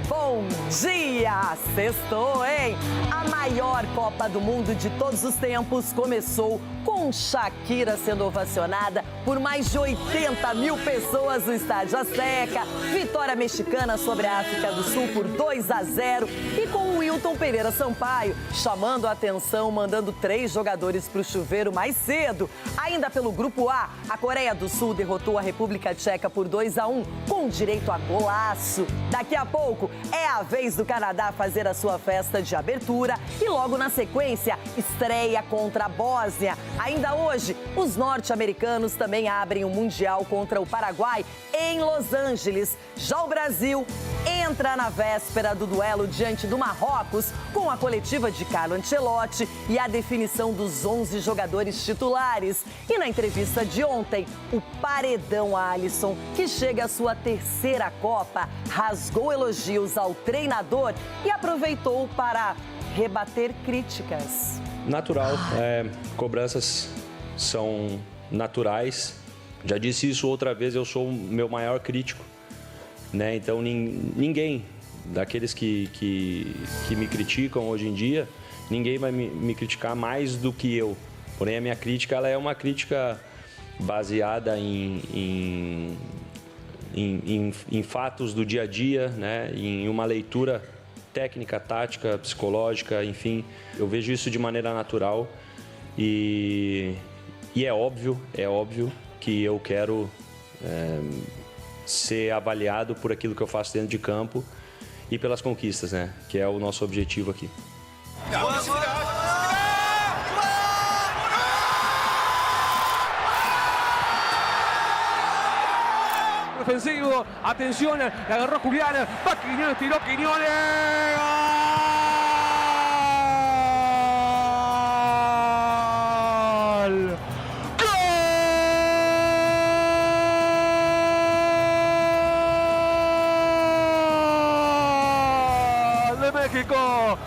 Bom dia! Sextou, hein? A maior Copa do Mundo de todos os tempos começou com Shakira sendo ovacionada por mais de 80 mil pessoas no Estádio Azteca, vitória mexicana sobre a África do Sul por 2-0 e com o Wilton Pereira Sampaio chamando a atenção, mandando 3 jogadores para o chuveiro mais cedo. Ainda pelo Grupo A, a Coreia do Sul derrotou a República Tcheca por 2-1, com direito a golaço. Daqui a pouco é a vez do Canadá fazer a sua festa de abertura e logo na sequência, estreia contra a Bósnia. Ainda hoje, os norte-americanos também abrem o Mundial contra o Paraguai em Los Angeles. Já o Brasil entra na véspera do duelo diante do Marrocos com a coletiva de Carlo Ancelotti e a definição dos 11 jogadores titulares. E na entrevista de ontem, o paredão Alisson, que chega à sua 3ª Copa, rasgou elogios ao treinador e aproveitou para rebater críticas. Natural, cobranças são naturais. Já disse isso outra vez, eu sou o meu maior crítico, né? Então ninguém daqueles que me criticam hoje em dia, ninguém vai me criticar mais do que eu. Porém, a minha crítica ela é uma crítica baseada em fatos do dia a dia, né? Em uma leitura técnica, tática, psicológica, enfim. Eu vejo isso de maneira natural e é óbvio que eu quero ser avaliado por aquilo que eu faço dentro de campo e pelas conquistas, né? Que é o nosso objetivo aqui. Ofensivo, atención, le agarró Julián, va Quiñones, tiró Quiñones. ¡Gol! De México.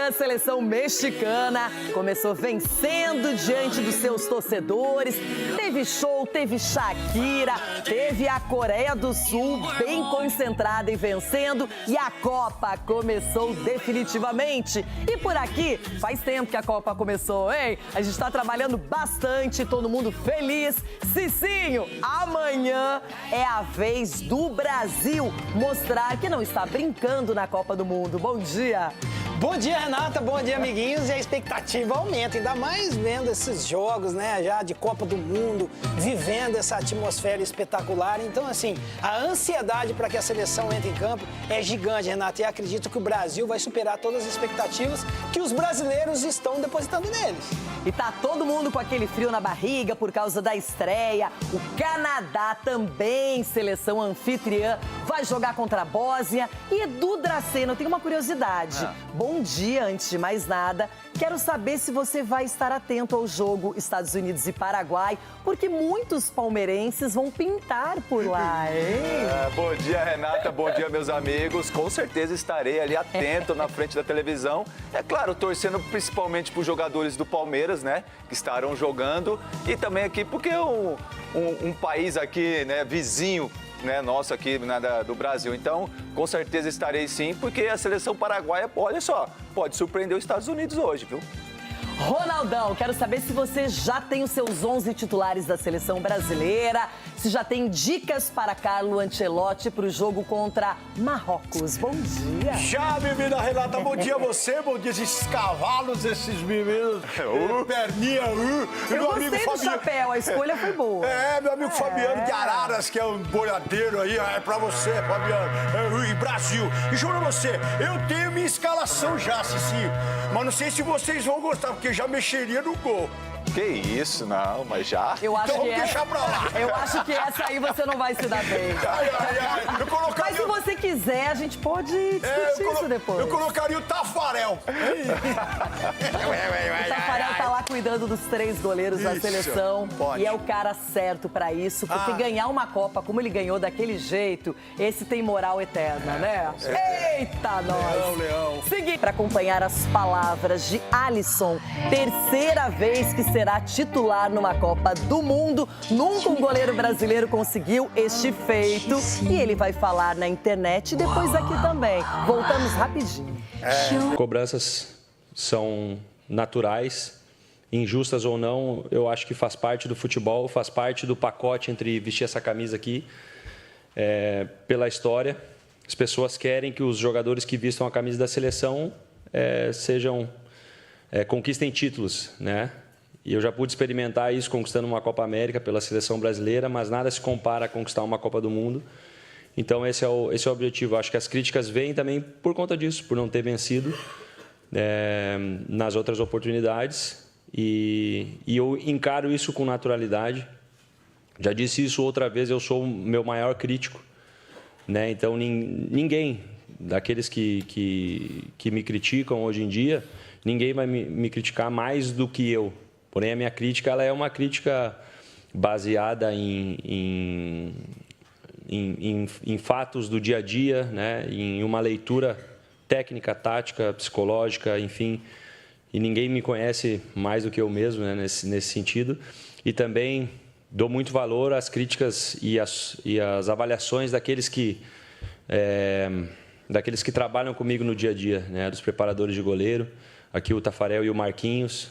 A seleção mexicana começou vencendo diante dos seus torcedores. Teve show, teve Shakira, teve a Coreia do Sul bem concentrada e vencendo. E a Copa começou definitivamente. E por aqui, faz tempo que a Copa começou, hein? A gente está trabalhando bastante, todo mundo feliz. Cicinho, amanhã é a vez do Brasil mostrar que não está brincando na Copa do Mundo. Bom dia! Bom dia, Renata. Bom dia, amiguinhos. E a expectativa aumenta, ainda mais vendo esses jogos, né, já de Copa do Mundo, vivendo essa atmosfera espetacular. Então, assim, a ansiedade para que a seleção entre em campo é gigante, Renata. E acredito que o Brasil vai superar todas as expectativas que os brasileiros estão depositando neles. E tá todo mundo com aquele frio na barriga por causa da estreia. O Canadá também, seleção anfitriã, vai jogar contra a Bósnia. E Edu Draceno, eu tenho uma curiosidade. Bom dia, antes de mais nada. Quero saber se você vai estar atento ao jogo Estados Unidos e Paraguai, porque muitos palmeirenses vão pintar por lá, hein? Bom dia, Renata. Bom dia, meus amigos. Com certeza estarei ali atento na frente da televisão. É claro, torcendo principalmente para os jogadores do Palmeiras, né? Que estarão jogando. E também aqui porque um país aqui, né, vizinho, né, nosso aqui, né, do Brasil. Então, com certeza estarei sim, porque a seleção paraguaia, olha só, pode surpreender os Estados Unidos hoje, viu? Ronaldão, quero saber se você já tem os seus 11 titulares da seleção brasileira, se já tem dicas para Carlo Ancelotti para o jogo contra Marrocos. Bom dia. Já, menina Renata, bom dia a você, bom dia esses cavalos, esses meninos, perninha, Eu gostei do chapéu, a escolha foi boa. Meu amigo Fabiano de Araras, que é um boiadeiro aí, é pra você, Fabiano, e Brasil. E juro a você, eu tenho minha escalação já, Cicinho, mas não sei se vocês vão gostar, porque já mexeria no gol. Que isso, não, mas já? Eu acho Então que vamos deixar pra lá. Eu acho que essa aí você não vai se dar bem. Eu colocaria... Mas se você quiser, a gente pode discutir isso depois. Eu colocaria o Tafarel. O Tafarel tá lá cuidando dos 3 goleiros da seleção. Pode. E é o cara certo pra isso, porque ganhar uma Copa como ele ganhou daquele jeito, esse tem moral eterna, né? Eita, nós! Leão. Seguir para acompanhar as palavras de Alisson, terceira vez que será titular numa Copa do Mundo. Nunca um goleiro brasileiro conseguiu este feito. E ele vai falar na internet e depois aqui também. Voltamos rapidinho. Cobranças são naturais, injustas ou não, eu acho que faz parte do futebol, faz parte do pacote entre vestir essa camisa aqui, pela história. As pessoas querem que os jogadores que vistam a camisa da seleção conquistem títulos, né? E eu já pude experimentar isso conquistando uma Copa América pela seleção brasileira, mas nada se compara a conquistar uma Copa do Mundo. Então esse é o objetivo. Eu acho que as críticas vêm também por conta disso, por não ter vencido nas outras oportunidades. E eu encaro isso com naturalidade. Já disse isso outra vez, eu sou o meu maior crítico, né? Então ninguém daqueles que me criticam hoje em dia, ninguém vai me criticar mais do que eu. Porém, a minha crítica ela é uma crítica baseada em fatos do dia a dia, né? Em uma leitura técnica, tática, psicológica, enfim. E ninguém me conhece mais do que eu mesmo, né? nesse sentido. E também dou muito valor às críticas e às avaliações daqueles que trabalham comigo no dia a dia, né? Dos preparadores de goleiro, aqui o Tafarel e o Marquinhos,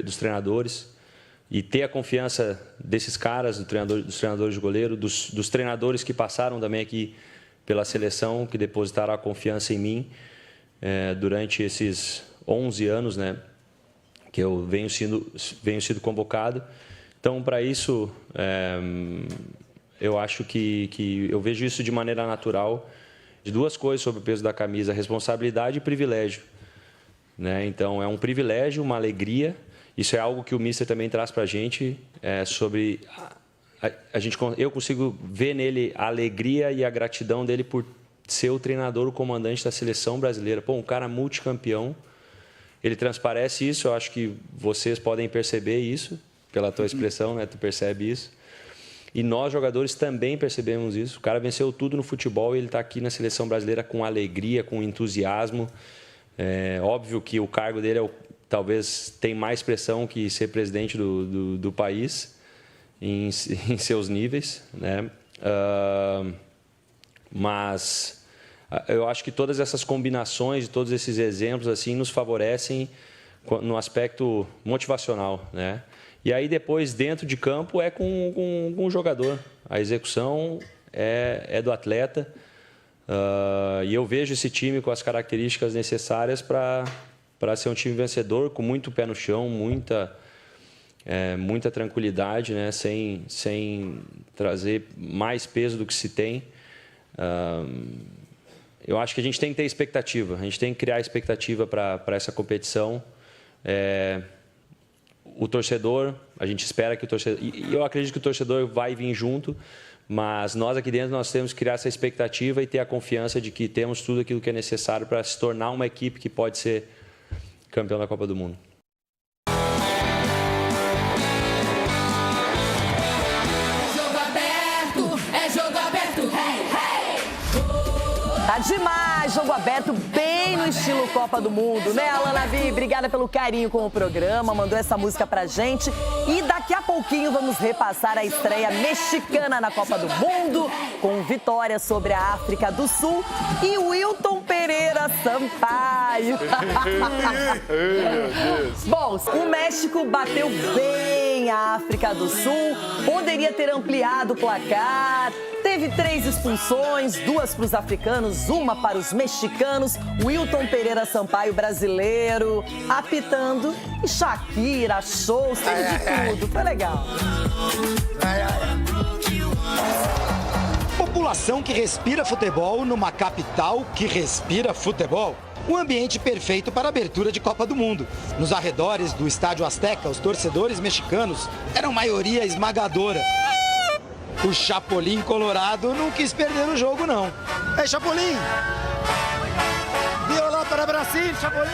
dos treinadores. E ter a confiança desses caras, dos treinadores de goleiro, dos treinadores que passaram também aqui pela seleção, que depositaram a confiança em mim durante esses 11 anos, né, que eu venho sendo convocado. Então, para isso, eu acho que eu vejo isso de maneira natural. De 2 coisas sobre o peso da camisa: responsabilidade e privilégio, né? Então, é um privilégio, uma alegria. Isso é algo que o Mister também traz para a gente, sobre... eu consigo ver nele a alegria e a gratidão dele por ser o treinador, o comandante da seleção brasileira. Pô, um cara multicampeão, ele transparece isso, eu acho que vocês podem perceber isso, pela tua expressão, né? Tu percebe isso. E nós, jogadores, também percebemos isso. O cara venceu tudo no futebol e ele está aqui na seleção brasileira com alegria, com entusiasmo. Óbvio que o cargo dele talvez tem mais pressão que ser presidente do país em seus níveis, né? Mas eu acho que todas essas combinações, todos esses exemplos assim nos favorecem no aspecto motivacional, né? E aí depois dentro de campo com o jogador, a execução é do atleta, e eu vejo esse time com as características necessárias para ser um time vencedor, com muito pé no chão, muita tranquilidade, né? Sem trazer mais peso do que se tem. Eu acho que a gente tem que ter expectativa, a gente tem que criar expectativa para essa competição. O torcedor, a gente espera que o torcedor... E eu acredito que o torcedor vai vir junto, mas nós aqui dentro nós temos que criar essa expectativa e ter a confiança de que temos tudo aquilo que é necessário para se tornar uma equipe que pode ser campeão da Copa do Mundo. Jogo aberto, jogo aberto, hey, hey! Tá demais, jogo aberto, bem no estilo Copa do Mundo, né, Alana Vi? Obrigada pelo carinho com o programa, mandou essa música pra gente. E daqui a pouquinho vamos repassar a estreia mexicana na Copa do Mundo, com vitória sobre a África do Sul e Wilton Pereira Sampaio. Bom, o México bateu bem a África do Sul, poderia ter ampliado o placar. Teve 3 expulsões, 2 para os africanos, 1 para os mexicanos. Wilton Pereira Sampaio, brasileiro, apitando. E Shakira, shows, teve de tudo. Foi legal. População que respira futebol numa capital que respira futebol. Um ambiente perfeito para a abertura de Copa do Mundo. Nos arredores do Estádio Azteca, os torcedores mexicanos eram maioria esmagadora. O Chapolin Colorado não quis perder o jogo, não. Ei, Chapolin! Viola para Brasil, Chapolin!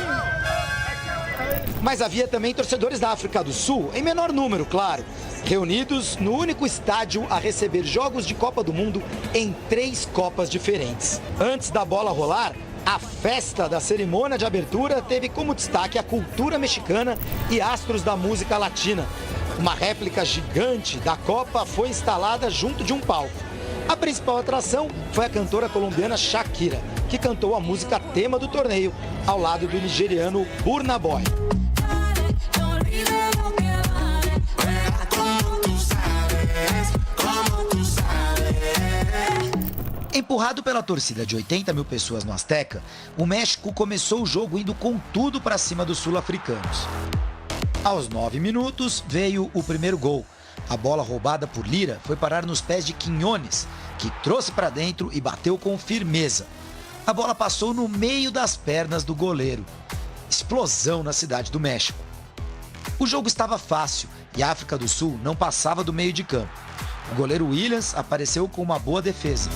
Mas havia também torcedores da África do Sul, em menor número, claro, reunidos no único estádio a receber jogos de Copa do Mundo em 3 Copas diferentes. Antes da bola rolar, a festa da cerimônia de abertura teve como destaque a cultura mexicana e astros da música latina. Uma réplica gigante da Copa foi instalada junto de um palco. A principal atração foi a cantora colombiana Shakira, que cantou a música tema do torneio, ao lado do nigeriano Burna Boy. Empurrado pela torcida de 80 mil pessoas no Azteca, o México começou o jogo indo com tudo para cima dos sul-africanos. Aos 9 minutos veio o primeiro gol. A bola roubada por Lira foi parar nos pés de Quiñones, que trouxe para dentro e bateu com firmeza. A bola passou no meio das pernas do goleiro. Explosão na cidade do México. O jogo estava fácil e a África do Sul não passava do meio de campo. O goleiro Williams apareceu com uma boa defesa.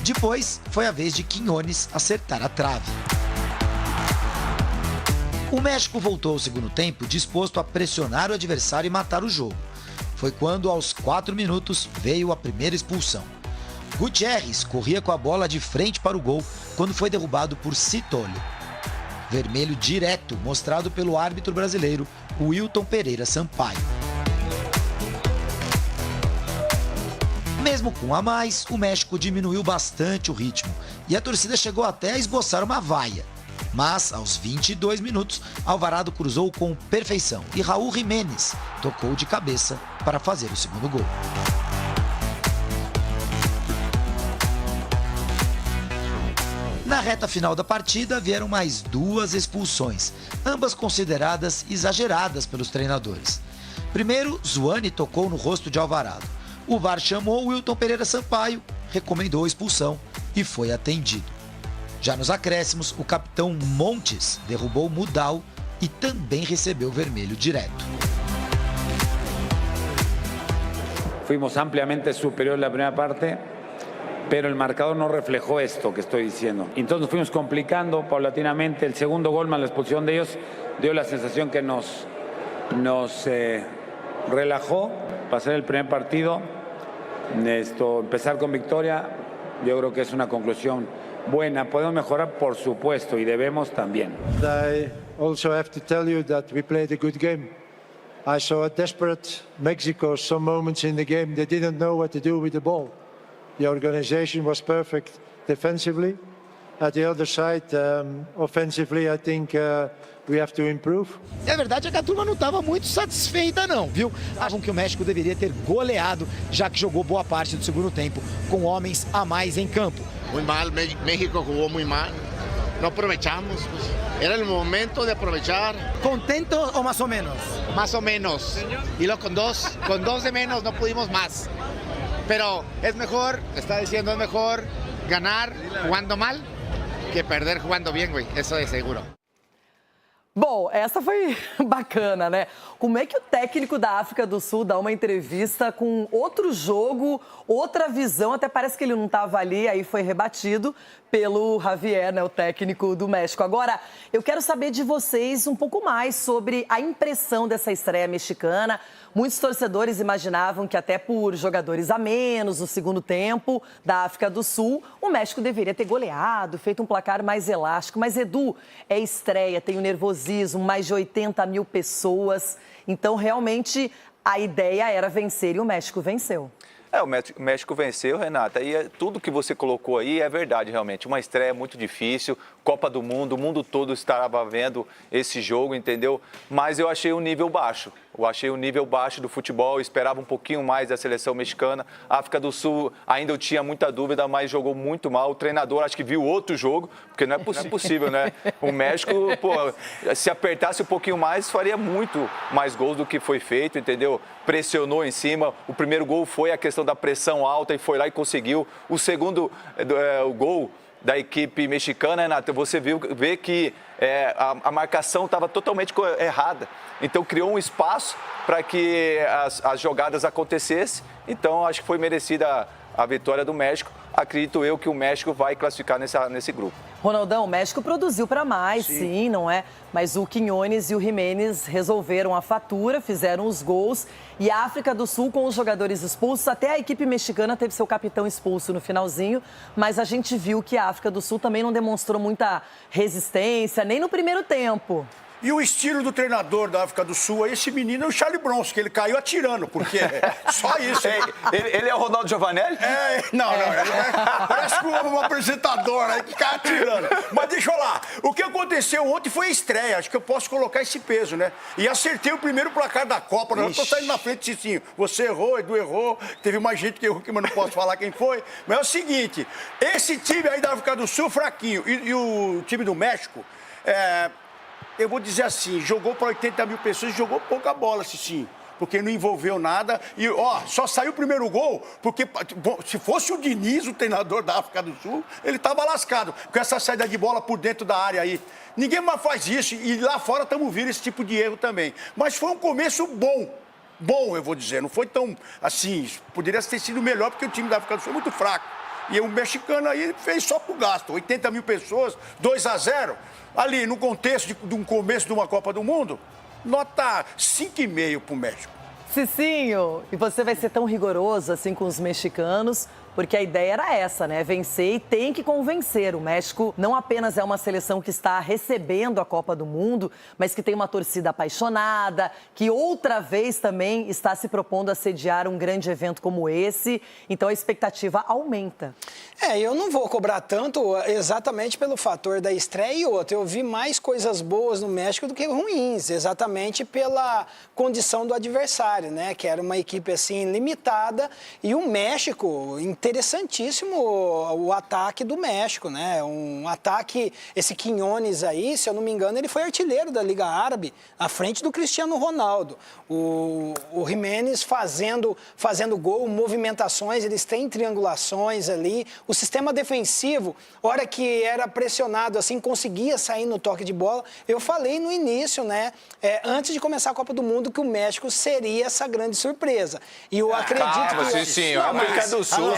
Depois, foi a vez de Quiñones acertar a trave. O México voltou ao segundo tempo disposto a pressionar o adversário e matar o jogo. Foi quando, aos 4 minutos, veio a primeira expulsão. Gutiérrez corria com a bola de frente para o gol quando foi derrubado por Citolio. Vermelho direto mostrado pelo árbitro brasileiro, Wilton Pereira Sampaio. Mesmo com a mais, o México diminuiu bastante o ritmo e a torcida chegou até a esboçar uma vaia. Mas, aos 22 minutos, Alvarado cruzou com perfeição e Raul Jiménez tocou de cabeça para fazer o segundo gol. Na reta final da partida, vieram mais 2 expulsões, ambas consideradas exageradas pelos treinadores. Primeiro, Zuani tocou no rosto de Alvarado. O VAR chamou Wilton Pereira Sampaio, recomendou a expulsão e foi atendido. Já nos acréscimos, o capitão Montes derrubou Mudal e também recebeu vermelho direto. Fuimos ampliamente superior na primeira parte, pero el marcador no reflejó esto que estoy diciendo. Entonces nos fuimos complicando paulatinamente. El segundo gol más la expulsión de ellos dio la sensación que nos relajó pasar el primer partido. Empezar con victoria, yo creo que es una conclusión buena. Podemos mejorar, por supuesto, y debemos también. I also have to tell you that we played a good game. I saw a desperate Mexico some moments in the game. They didn't know what to do with the ball. The organization was perfect defensively. At the other side, offensively, I think we have to improve. A verdade é que a turma não estava muito satisfeita não, viu? Acham que o México deveria ter goleado, já que jogou boa parte do segundo tempo com homens a mais em campo. Muy mal, México jugó muy mal. No aprovechamos. Era el momento de aprovechar. ¿Contento o más o menos? Más o menos. Y lo con dos de menos no pudimos más. Pero es mejor, está diciendo, es mejor ganar jugando mal que perder jugando bien, güey. Eso es seguro. Bom, essa foi bacana, né? Como é que o técnico da África do Sul dá uma entrevista com outro jogo, outra visão? Até parece que ele não estava ali, aí foi rebatido pelo Javier, né, o técnico do México. Agora, eu quero saber de vocês um pouco mais sobre a impressão dessa estreia mexicana. Muitos torcedores imaginavam que até por jogadores a menos no segundo tempo da África do Sul, o México deveria ter goleado, feito um placar mais elástico. Mas, Edu, é estreia, tem o nervosismo, mais de 80 mil pessoas. Então, realmente, a ideia era vencer e o México venceu. O México venceu, Renata, e tudo que você colocou aí é verdade, realmente. Uma estreia muito difícil, Copa do Mundo, o mundo todo estava vendo esse jogo, entendeu? Mas eu achei o nível baixo. Eu achei o nível baixo do futebol, eu esperava um pouquinho mais da seleção mexicana. A África do Sul ainda eu tinha muita dúvida, mas jogou muito mal. O treinador acho que viu outro jogo, porque não é possível, né? O México, pô, se apertasse um pouquinho mais, faria muito mais gols do que foi feito, entendeu? Pressionou em cima. O primeiro gol foi a questão da pressão alta e foi lá e conseguiu. O segundo o gol da equipe mexicana, Renato, você vê que a marcação estava totalmente errada. Então criou um espaço para que as jogadas acontecessem. Então acho que foi merecida a vitória do México. Acredito eu que o México vai classificar nesse grupo. Ronaldão, o México produziu para mais, sim, não é? Mas o Quiñones e o Jiménez resolveram a fatura, fizeram os gols. E a África do Sul, com os jogadores expulsos, até a equipe mexicana teve seu capitão expulso no finalzinho. Mas a gente viu que a África do Sul também não demonstrou muita resistência, nem no primeiro tempo. E o estilo do treinador da África do Sul, esse menino é o Charlie Bronson, que ele caiu atirando, porque só isso. Ele é o Ronaldo Giovanelli? Não. Parece que um apresentador aí que cai atirando. Mas deixa eu lá. O que aconteceu ontem foi a estreia. Acho que eu posso colocar esse peso, né? E acertei o primeiro placar da Copa. Eu tô saindo na frente, Cicinho. Você errou, Edu errou. Teve mais gente que errou aqui, mas não posso falar quem foi. Mas é o seguinte, esse time aí da África do Sul, fraquinho. E o time do México, eu vou dizer assim, jogou para 80 mil pessoas e jogou pouca bola, Cicinho. Porque não envolveu nada. E, só saiu o primeiro gol, porque se fosse o Diniz, o treinador da África do Sul, ele estava lascado. Com essa saída de bola por dentro da área aí. Ninguém mais faz isso. E lá fora estamos vendo esse tipo de erro também. Mas foi um começo bom. Bom, eu vou dizer. Não foi tão assim. Poderia ter sido melhor, porque o time da África do Sul é muito fraco. E o mexicano aí fez só pro gasto. 80 mil pessoas, 2-0. Ali, no contexto de um começo de uma Copa do Mundo, nota 5,5 pro México. Cicinho, e você vai ser tão rigoroso assim com os mexicanos, porque a ideia era essa, né? Vencer e tem que convencer. O México não apenas é uma seleção que está recebendo a Copa do Mundo, mas que tem uma torcida apaixonada, que outra vez também está se propondo a sediar um grande evento como esse. Então a expectativa aumenta. Eu não vou cobrar tanto exatamente pelo fator da estreia e outro. Eu vi mais coisas boas no México do que ruins, exatamente pela condição do adversário, né? Que era uma equipe assim limitada e o México, interessantíssimo o ataque do México, né? Um ataque, esse Quiñones aí, se eu não me engano, ele foi artilheiro da Liga Árabe, à frente do Cristiano Ronaldo. O Jiménez fazendo gol, movimentações, eles têm triangulações ali. O sistema defensivo, hora que era pressionado assim, conseguia sair no toque de bola. Eu falei no início, né? Antes de começar a Copa do Mundo, que o México seria essa grande surpresa. E eu acredito que... Sim, a América do Sul,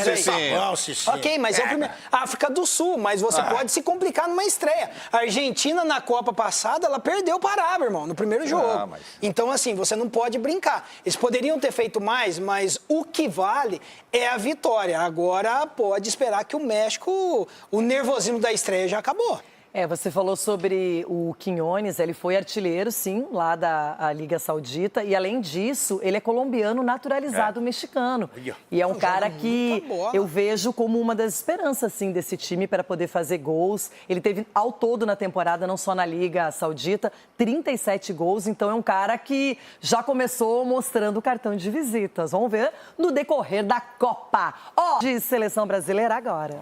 Ok, mas é o primeiro. África do Sul, mas você pode se complicar numa estreia. A Argentina, na Copa passada, ela perdeu para a Arábia, irmão, no primeiro jogo. Então, assim, você não pode brincar. Eles poderiam ter feito mais, mas o que vale é a vitória. Agora, pode esperar que o México, o nervosismo da estreia já acabou. Você falou sobre o Quiñones, ele foi artilheiro, sim, lá da Liga Saudita. E, além disso, ele é colombiano naturalizado mexicano. E é um cara que eu vejo como uma das esperanças, assim, desse time para poder fazer gols. Ele teve, ao todo, na temporada, não só na Liga Saudita, 37 gols. Então, é um cara que já começou mostrando o cartão de visitas. Vamos ver no decorrer da Copa. De seleção brasileira agora.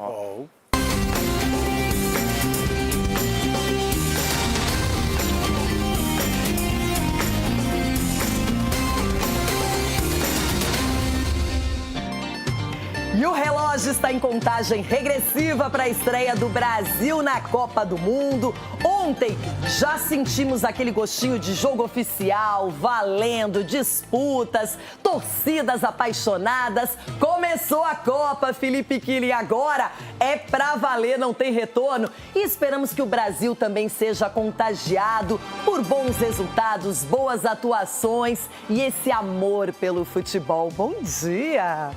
E o relógio está em contagem regressiva para a estreia do Brasil na Copa do Mundo. Ontem já sentimos aquele gostinho de jogo oficial, valendo, disputas, torcidas apaixonadas. Começou a Copa, Felipe Killy, agora é pra valer, não tem retorno. E esperamos que o Brasil também seja contagiado por bons resultados, boas atuações e esse amor pelo futebol. Bom dia!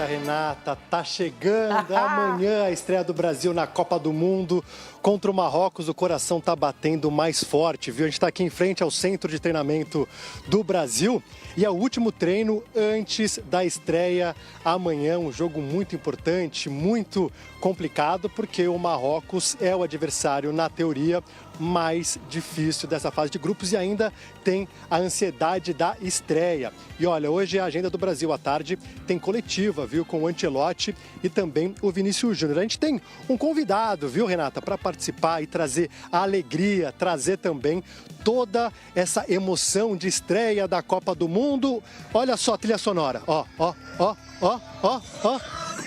Renata, tá chegando amanhã a estreia do Brasil na Copa do Mundo. Contra o Marrocos, o coração tá batendo mais forte, viu? A gente está aqui em frente ao centro de treinamento do Brasil e é o último treino antes da estreia amanhã. Um jogo muito importante, muito complicado, porque o Marrocos é o adversário, na teoria, mais difícil dessa fase de grupos e ainda tem a ansiedade da estreia. E olha, hoje a agenda do Brasil à tarde tem coletiva, viu? Com o Ancelotti e também o Vinícius Júnior. A gente tem um convidado, viu, Renata, para participar e trazer a alegria, trazer também toda essa emoção de estreia da Copa do Mundo. Olha só a trilha sonora, ó.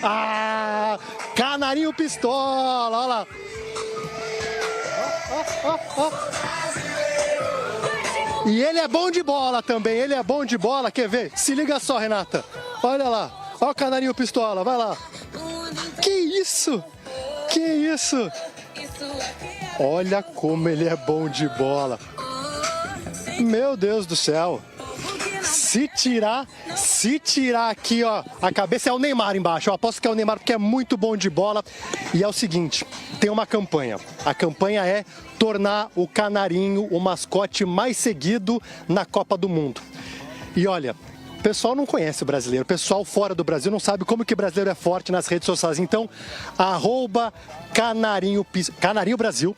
Ah, Canarinho Pistola, olha lá. E ele é bom de bola também, ele é bom de bola, quer ver? Se liga só, Renata. Olha lá, olha o Canarinho Pistola, vai lá. Que isso? Que isso? Olha como ele é bom de bola. Meu Deus do céu. Se tirar aqui, ó, a cabeça, é o Neymar embaixo. Eu aposto que é o Neymar porque é muito bom de bola. E é o seguinte, tem uma campanha. A campanha é tornar o Canarinho o mascote mais seguido na Copa do Mundo. E olha, o pessoal não conhece o brasileiro, o pessoal fora do Brasil não sabe como que o brasileiro é forte nas redes sociais. Então, @Canarinho Brasil,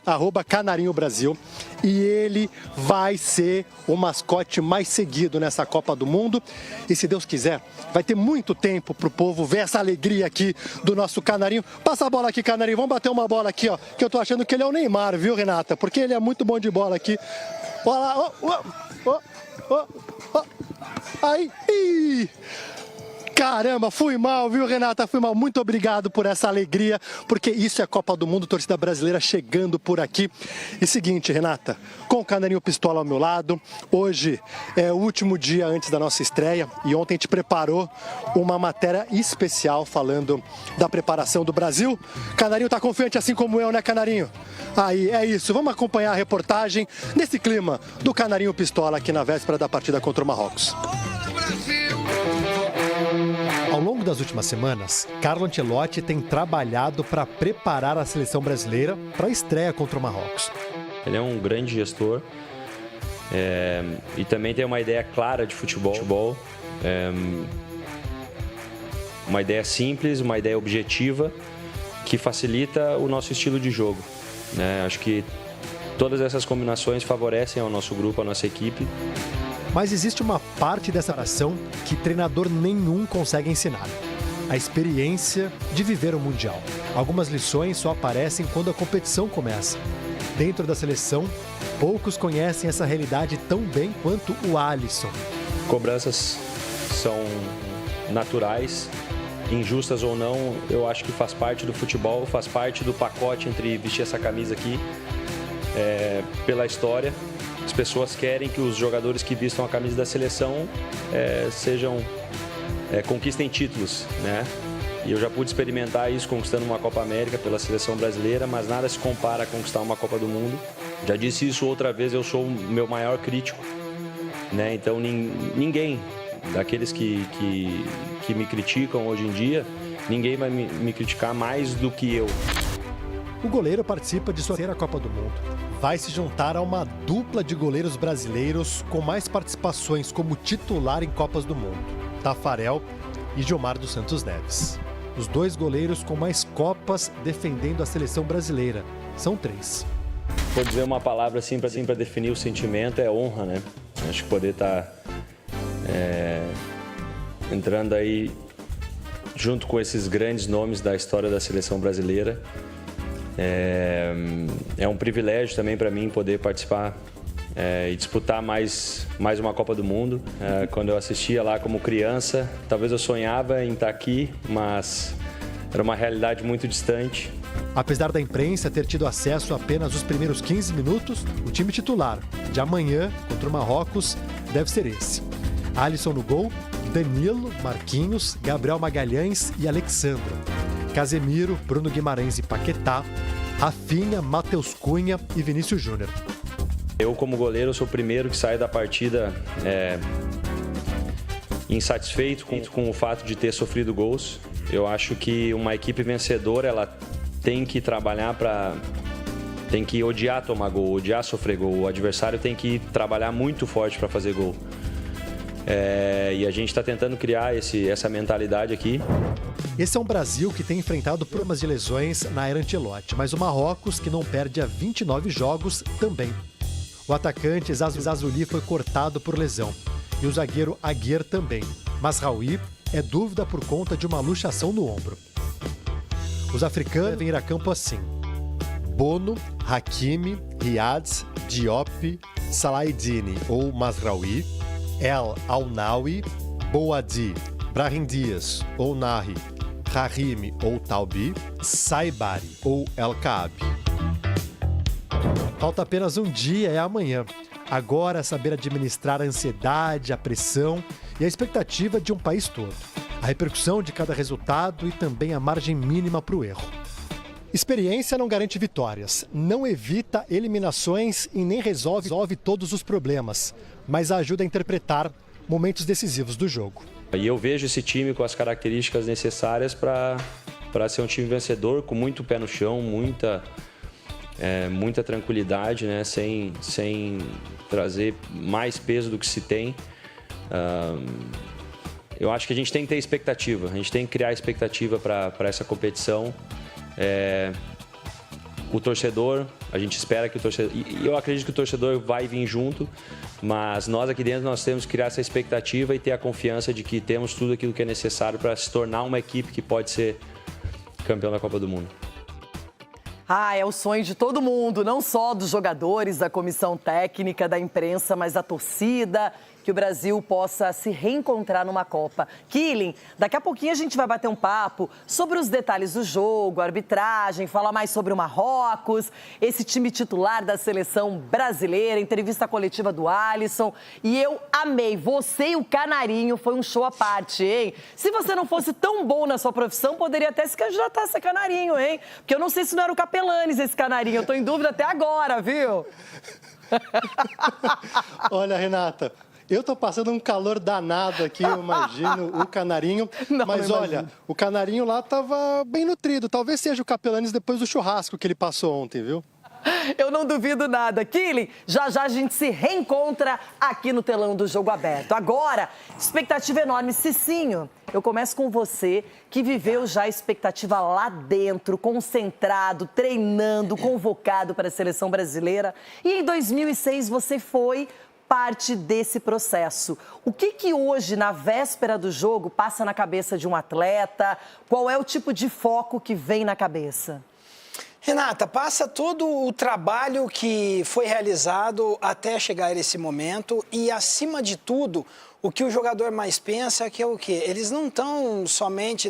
@Canarinho Brasil, e ele vai ser o mascote mais seguido nessa Copa do Mundo. E se Deus quiser, vai ter muito tempo pro povo ver essa alegria aqui do nosso Canarinho. Passa a bola aqui, Canarinho, vamos bater uma bola aqui, ó, que eu tô achando que ele é o Neymar, viu, Renata? Porque ele é muito bom de bola aqui. Olha lá, Aí, caramba, fui mal, viu, Renata? Fui mal. Muito obrigado por essa alegria, porque isso é Copa do Mundo, torcida brasileira chegando por aqui. E seguinte, Renata, com o Canarinho Pistola ao meu lado, hoje é o último dia antes da nossa estreia e ontem a gente preparou uma matéria especial falando da preparação do Brasil. Canarinho tá confiante assim como eu, né, Canarinho? Aí, é isso. Vamos acompanhar a reportagem nesse clima do Canarinho Pistola aqui na véspera da partida contra o Marrocos. Ao longo das últimas semanas, Carlo Ancelotti tem trabalhado para preparar a seleção brasileira para a estreia contra o Marrocos. Ele é um grande gestor e também tem uma ideia clara de futebol. Uma ideia simples, uma ideia objetiva que facilita o nosso estilo de jogo. Acho que todas essas combinações favorecem ao nosso grupo, à nossa equipe. Mas existe uma parte dessa ação que treinador nenhum consegue ensinar: a experiência de viver o Mundial. Algumas lições só aparecem quando a competição começa. Dentro da seleção, poucos conhecem essa realidade tão bem quanto o Alisson. Cobranças são naturais, injustas ou não, eu acho que faz parte do futebol, faz parte do pacote entre vestir essa camisa aqui, pela história. As pessoas querem que os jogadores que vistam a camisa da seleção conquistem títulos, né? E eu já pude experimentar isso conquistando uma Copa América pela seleção brasileira, mas nada se compara a conquistar uma Copa do Mundo. Já disse isso outra vez, eu sou o meu maior crítico, né? Então ninguém daqueles que me criticam hoje em dia, ninguém vai me criticar mais do que eu. O goleiro participa de sua terceira Copa do Mundo. Vai se juntar a uma dupla de goleiros brasileiros com mais participações como titular em Copas do Mundo: Tafarel e Gilmar dos Santos Neves. Os dois goleiros com mais Copas defendendo a seleção brasileira. São 3. Vou dizer uma palavra assim para definir o sentimento, é honra, né? Acho que poder estar entrando aí junto com esses grandes nomes da história da seleção brasileira. É um privilégio também para mim poder participar e disputar mais uma Copa do Mundo. Quando eu assistia lá como criança, talvez eu sonhava em estar aqui, mas era uma realidade muito distante. Apesar da imprensa ter tido acesso a apenas os primeiros 15 minutos, o time titular de amanhã contra o Marrocos deve ser esse: Alisson no gol, Danilo, Marquinhos, Gabriel Magalhães e Alexandro, Casemiro, Bruno Guimarães e Paquetá, Rafinha, Matheus Cunha e Vinícius Júnior. Eu, como goleiro, sou o primeiro que sai da partida insatisfeito com o fato de ter sofrido gols. Eu acho que uma equipe vencedora, ela tem que trabalhar tem que odiar tomar gol, odiar sofrer gol. O adversário tem que trabalhar muito forte para fazer gol. E a gente está tentando criar essa mentalidade aqui. Esse é um Brasil que tem enfrentado problemas de lesões na era Ancelotti, mas o Marrocos, que não perde há 29 jogos, também. O atacante Zazuli foi cortado por lesão e o zagueiro Aguer também, mas Raoui é dúvida por conta de uma luxação no ombro. Os africanos devem ir a campo assim: Bono, Hakimi, Riadz, Diop, Salahidine ou Mazraoui, El Al-Nawi, Boadi, Brahim Dias ou Nahi, Rahimi ou Talbi, Saibari ou El Kaabi. Falta apenas um dia, é amanhã. Agora é saber administrar a ansiedade, a pressão e a expectativa de um país todo. A repercussão de cada resultado e também a margem mínima para o erro. Experiência não garante vitórias, não evita eliminações e nem resolve todos os problemas, mas ajuda a interpretar momentos decisivos do jogo. E eu vejo esse time com as características necessárias para ser um time vencedor, com muito pé no chão, muita tranquilidade, né? Sem trazer mais peso do que se tem. Eu acho que a gente tem que ter expectativa, a gente tem que criar expectativa para essa competição. O torcedor, a gente espera que o torcedor... E eu acredito que o torcedor vai vir junto, mas nós aqui dentro nós temos que criar essa expectativa e ter a confiança de que temos tudo aquilo que é necessário para se tornar uma equipe que pode ser campeão da Copa do Mundo. É o sonho de todo mundo, não só dos jogadores, da comissão técnica, da imprensa, mas da torcida, que o Brasil possa se reencontrar numa Copa. Killing, daqui a pouquinho a gente vai bater um papo sobre os detalhes do jogo, a arbitragem, falar mais sobre o Marrocos, esse time titular da seleção brasileira, entrevista coletiva do Alisson. E eu amei, você e o Canarinho, foi um show à parte, hein? Se você não fosse tão bom na sua profissão, poderia até se candidatar a ser Canarinho, hein? Porque eu não sei se não era o Capelanes esse Canarinho, eu tô em dúvida até agora, viu? Olha, Renata, eu tô passando um calor danado aqui, eu imagino, o Canarinho. Mas olha, o Canarinho lá tava bem nutrido. Talvez seja o Capelanes depois do churrasco que ele passou ontem, viu? Eu não duvido nada. Killing, já a gente se reencontra aqui no telão do Jogo Aberto. Agora, expectativa enorme. Cicinho, eu começo com você, que viveu já a expectativa lá dentro, concentrado, treinando, convocado para a seleção brasileira. E em 2006 você foi parte desse processo. O que hoje, na véspera do jogo, passa na cabeça de um atleta? Qual é o tipo de foco que vem na cabeça? Renata, passa todo o trabalho que foi realizado até chegar a esse momento e, acima de tudo, o que o jogador mais pensa que é o quê? Eles não estão somente,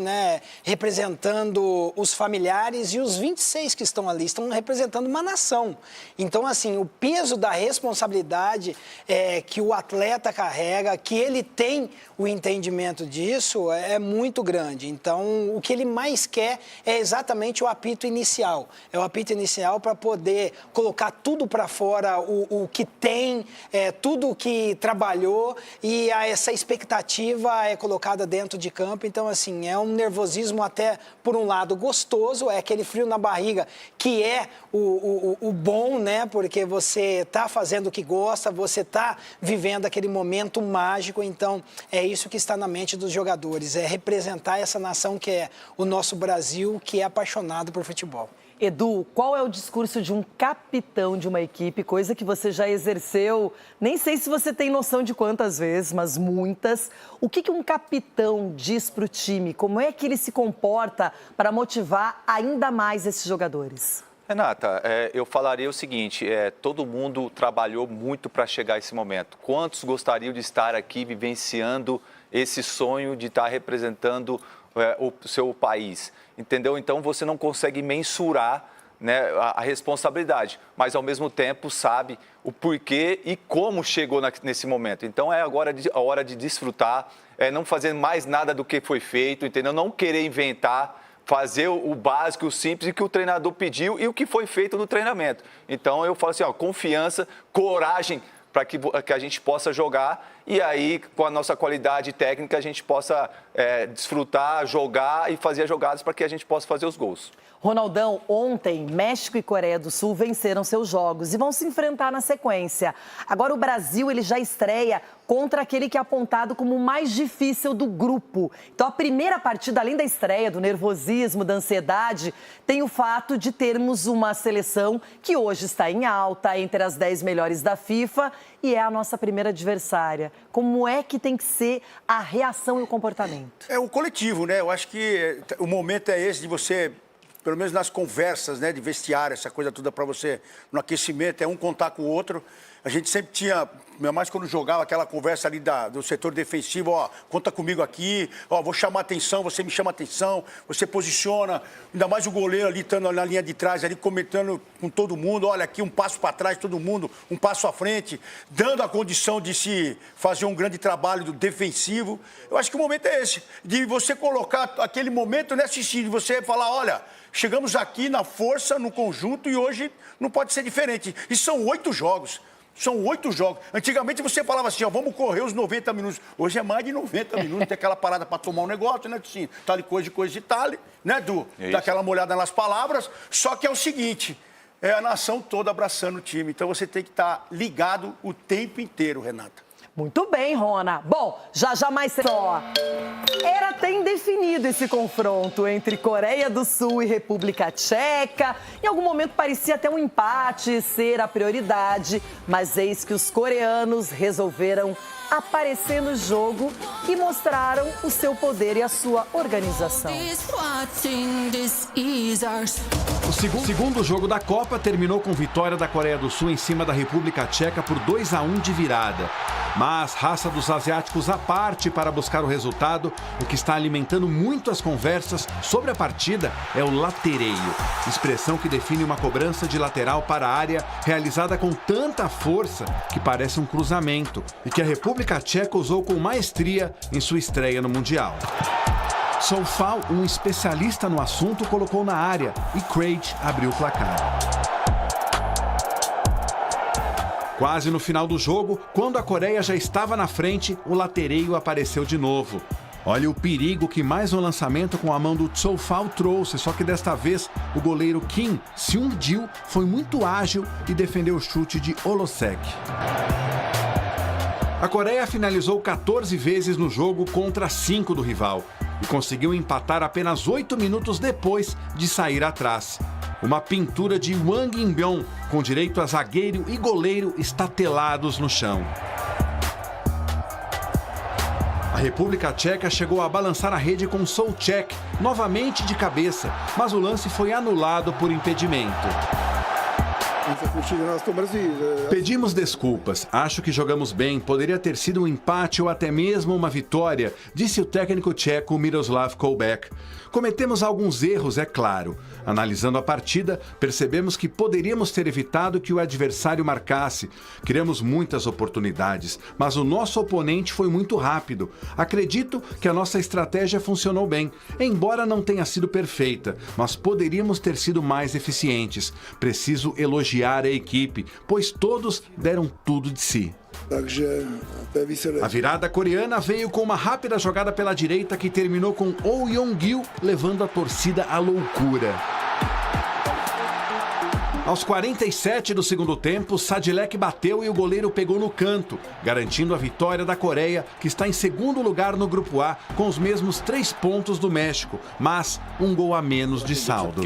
representando os familiares e os 26 que estão ali, estão representando uma nação. Então, assim, o peso da responsabilidade que o atleta carrega, que ele tem o entendimento disso, é muito grande. Então, o que ele mais quer é exatamente o apito inicial. É o apito inicial para poder colocar tudo para fora, o que tem, tudo o que trabalhou, e essa expectativa é colocada dentro de campo. Então, assim, é um nervosismo até, por um lado, gostoso, é aquele frio na barriga que é o bom, né? Porque você está fazendo o que gosta, você está vivendo aquele momento mágico. Então, é isso que está na mente dos jogadores, é representar essa nação que é o nosso Brasil, que é apaixonado por futebol. Edu, qual é o discurso de um capitão de uma equipe, coisa que você já exerceu, nem sei se você tem noção de quantas vezes, mas muitas. O que um capitão diz para o time? Como é que ele se comporta para motivar ainda mais esses jogadores? Renata, eu falaria o seguinte, todo mundo trabalhou muito para chegar a esse momento. Quantos gostariam de estar aqui vivenciando esse sonho de estar representando o seu país? Entendeu? Então, você não consegue mensurar, né, a responsabilidade, mas, ao mesmo tempo, sabe o porquê e como chegou nesse momento. Então, é agora a hora de desfrutar, não fazer mais nada do que foi feito, entendeu? Não querer inventar, fazer o básico, o simples, e que o treinador pediu e o que foi feito no treinamento. Então, eu falo assim, confiança, coragem, para que a gente possa jogar e aí, com a nossa qualidade técnica, a gente possa desfrutar, jogar e fazer as jogadas para que a gente possa fazer os gols. Ronaldão, ontem, México e Coreia do Sul venceram seus jogos e vão se enfrentar na sequência. Agora o Brasil ele já estreia contra aquele que é apontado como o mais difícil do grupo. Então a primeira partida, além da estreia, do nervosismo, da ansiedade, tem o fato de termos uma seleção que hoje está em alta, entre as 10 melhores da FIFA, e é a nossa primeira adversária. Como é que tem que ser a reação e o comportamento? É o coletivo, né? Eu acho que o momento é esse de você, pelo menos nas conversas, né, de vestiário, essa coisa toda para você, no aquecimento, é um contar com o outro. A gente sempre tinha, ainda mais quando jogava, aquela conversa ali do setor defensivo, ó, conta comigo aqui, ó, vou chamar atenção, você me chama atenção, você posiciona, ainda mais o goleiro ali estando na linha de trás, ali comentando com todo mundo, olha aqui, um passo para trás, todo mundo, um passo à frente, dando a condição de se fazer um grande trabalho defensivo. Eu acho que o momento é esse, de você colocar aquele momento, né, Cici, de você falar, olha, chegamos aqui na força, no conjunto, e hoje não pode ser diferente. E são 8 jogos. São 8 jogos. Antigamente você falava assim, ó, vamos correr os 90 minutos. Hoje é mais de 90 minutos, tem aquela parada para tomar um negócio, né, Sim, tal coisa e tal, né, Du? Daquela molhada nas palavras. Só que é o seguinte, é a nação toda abraçando o time. Então você tem que estar ligado o tempo inteiro, Renata. Muito bem, Rona. Bom, já mais só. Era até indefinido esse confronto entre Coreia do Sul e República Tcheca. Em algum momento parecia até um empate ser a prioridade, mas eis que os coreanos resolveram aparecer no jogo e mostraram o seu poder e a sua organização. O segundo jogo da Copa terminou com vitória da Coreia do Sul em cima da República Tcheca por 2-1 de virada. Mas raça dos asiáticos à parte para buscar o resultado, o que está alimentando muito as conversas sobre a partida é o latereio, expressão que define uma cobrança de lateral para a área realizada com tanta força que parece um cruzamento e que a República Tcheca usou com maestria em sua estreia no Mundial. Soufal, um especialista no assunto, colocou na área e Craig abriu o placar. Quase no final do jogo, quando a Coreia já estava na frente, o latereio apareceu de novo. Olha o perigo que mais um lançamento com a mão do Soufal trouxe, só que desta vez o goleiro Kim Seung-gil foi muito ágil e defendeu o chute de Olosek. A Coreia finalizou 14 vezes no jogo contra 5 do rival e conseguiu empatar apenas 8 minutos depois de sair atrás. Uma pintura de Wang In-byung, com direito a zagueiro e goleiro estatelados no chão. A República Tcheca chegou a balançar a rede com Souček, novamente de cabeça, mas o lance foi anulado por impedimento. Pedimos desculpas, acho que jogamos bem, poderia ter sido um empate ou até mesmo uma vitória, disse o técnico tcheco Miroslav Koubek. Cometemos alguns erros, é claro. Analisando a partida, percebemos que poderíamos ter evitado que o adversário marcasse. Criamos muitas oportunidades, mas o nosso oponente foi muito rápido. Acredito que a nossa estratégia funcionou bem, embora não tenha sido perfeita, mas poderíamos ter sido mais eficientes. Preciso elogiar a equipe, pois todos deram tudo de si. A virada coreana veio com uma rápida jogada pela direita que terminou com Oh Yong-gil levando a torcida à loucura. Aos 47 do segundo tempo, Sadilek bateu e o goleiro pegou no canto, garantindo a vitória da Coreia, que está em segundo lugar no Grupo A, com os mesmos 3 pontos do México, mas um gol a menos de saldo.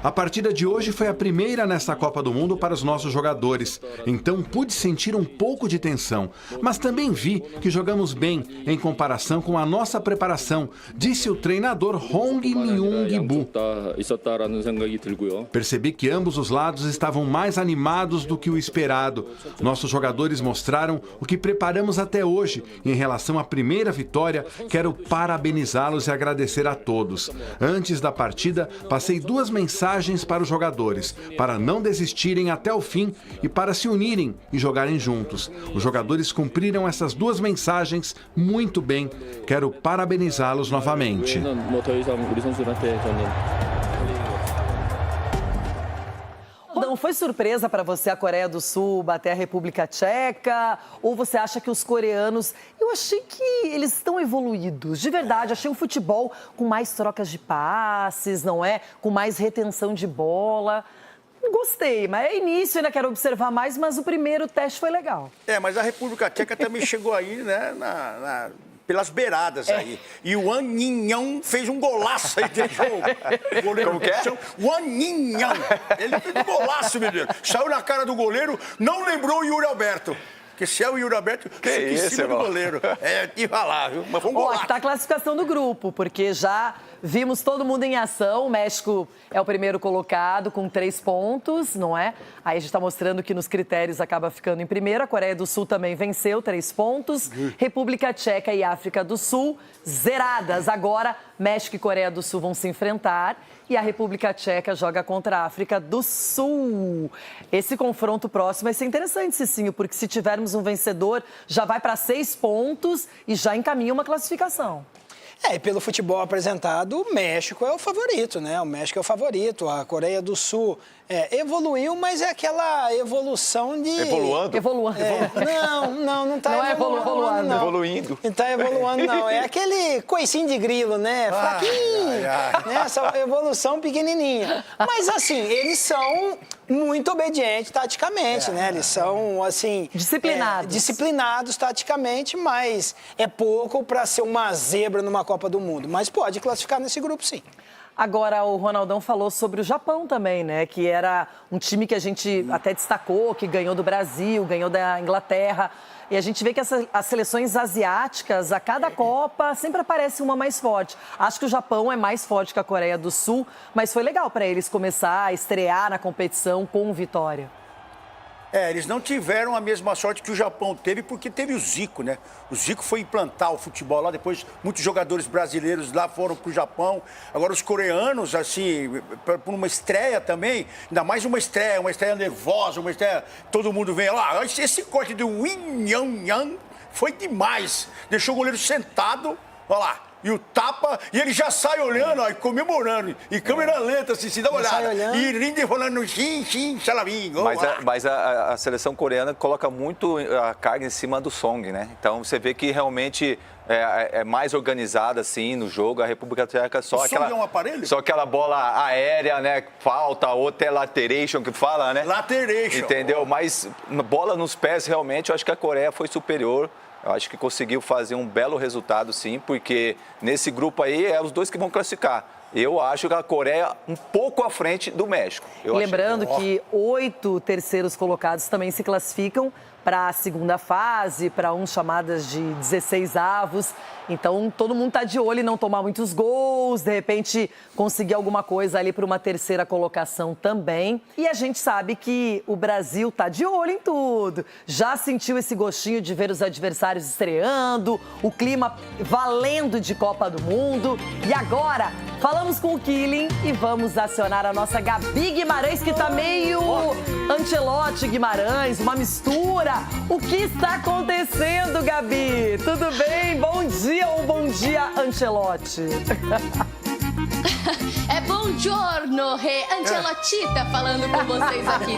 A partida de hoje foi a primeira nesta Copa do Mundo para os nossos jogadores, então pude sentir um pouco de tensão, mas também vi que jogamos bem em comparação com a nossa preparação, disse o treinador Hong Myung-bu. Percebi que ambos os lados estavam mais animados do que o esperado. Nossos jogadores mostraram o que preparamos até hoje. Em relação à primeira vitória, quero parabenizá-los e agradecer a todos. Antes da partida, passei 2 mensagens para os jogadores, para não desistirem até o fim e para se unirem e jogarem juntos. Os jogadores cumpriram essas 2 mensagens muito bem. Quero parabenizá-los novamente. Não foi surpresa para você a Coreia do Sul bater a República Tcheca? Ou você acha que os coreanos... Eu achei que eles estão evoluídos, de verdade. Achei um futebol com mais trocas de passes, não é? Com mais retenção de bola. Gostei, mas é início, ainda quero observar mais, mas o primeiro teste foi legal. Mas a República Tcheca também chegou aí, né, pelas beiradas aí. E o Wang In-byung fez um golaço aí de jogo. Como que é? O Wang In-byung. Ele fez um golaço, meu Deus. Saiu na cara do goleiro, não lembrou o Yuri Alberto. Porque se é o Yuri Alberto, que em cima do goleiro. E vai lá, viu? Mas foi um golaço. Ó, tá a classificação do grupo, porque já vimos todo mundo em ação. O México é o primeiro colocado com 3 pontos, não é? Aí a gente está mostrando que nos critérios acaba ficando em primeiro. A Coreia do Sul também venceu, 3 pontos. República Tcheca e África do Sul, zeradas. Agora, México e Coreia do Sul vão se enfrentar. E a República Tcheca joga contra a África do Sul. Esse confronto próximo vai ser interessante, Cicinho, porque se tivermos um vencedor, já vai para 6 pontos e já encaminha uma classificação. E pelo futebol apresentado, o México é o favorito, né? O México é o favorito. A Coreia do Sul evoluiu, mas é aquela evolução de... Evoluando? Não tá evoluando, não. Evoluindo. Não tá evoluando, não. É aquele coicinho de grilo, né? Fraquinho. Né? Essa evolução pequenininha. Mas, assim, eles são muito obedientes taticamente, né? Eles são, assim... disciplinados taticamente, mas é pouco para ser uma zebra numa Copa do Mundo. Mas pode classificar nesse grupo, sim. Agora, o Ronaldão falou sobre o Japão também, né? Que era um time que a gente até destacou, que ganhou do Brasil, ganhou da Inglaterra. E a gente vê que as seleções asiáticas, a cada Copa, sempre aparece uma mais forte. Acho que o Japão é mais forte que a Coreia do Sul, mas foi legal para eles começar a estrear na competição com vitória. Eles não tiveram a mesma sorte que o Japão teve, porque teve o Zico, né? O Zico foi implantar o futebol lá, depois muitos jogadores brasileiros lá foram pro Japão. Agora os coreanos, assim, por uma estreia também, ainda mais uma estreia nervosa, uma estreia, todo mundo vem lá. Esse corte do Win Yang foi demais. Deixou o goleiro sentado, olha lá. E o tapa, e ele já sai olhando, ó, comemorando. E câmera lenta, assim, se dá uma olhada. E rindo falando, xalabim. Mas a seleção coreana coloca muito a carga em cima do Song, né? Então você vê que realmente é mais organizada, assim, no jogo. A República Tcheca só aquela... Song é um aparelho? Só aquela bola aérea, né? Falta, outra é lateration, que fala, né? Lateration. Entendeu? Mas bola nos pés, realmente, eu acho que a Coreia foi superior. Eu acho que conseguiu fazer um belo resultado, sim, porque nesse grupo aí é os dois que vão classificar. Eu acho que a Coreia um pouco à frente do México. Lembrando que 8 terceiros colocados também se classificam para a segunda fase, para uns chamadas de 16 avos. Então, todo mundo está de olho em não tomar muitos gols, de repente conseguir alguma coisa ali para uma terceira colocação também. E a gente sabe que o Brasil está de olho em tudo. Já sentiu esse gostinho de ver os adversários estreando, o clima valendo de Copa do Mundo. E agora, falamos com o Killing e vamos acionar a nossa Gabi Guimarães, que está meio Ancelotti Guimarães, uma mistura. O que está acontecendo, Gabi? Tudo bem? Bom dia ou bom dia, Ancelotti? É buongiorno, Rê. Ancelotita falando com vocês aqui.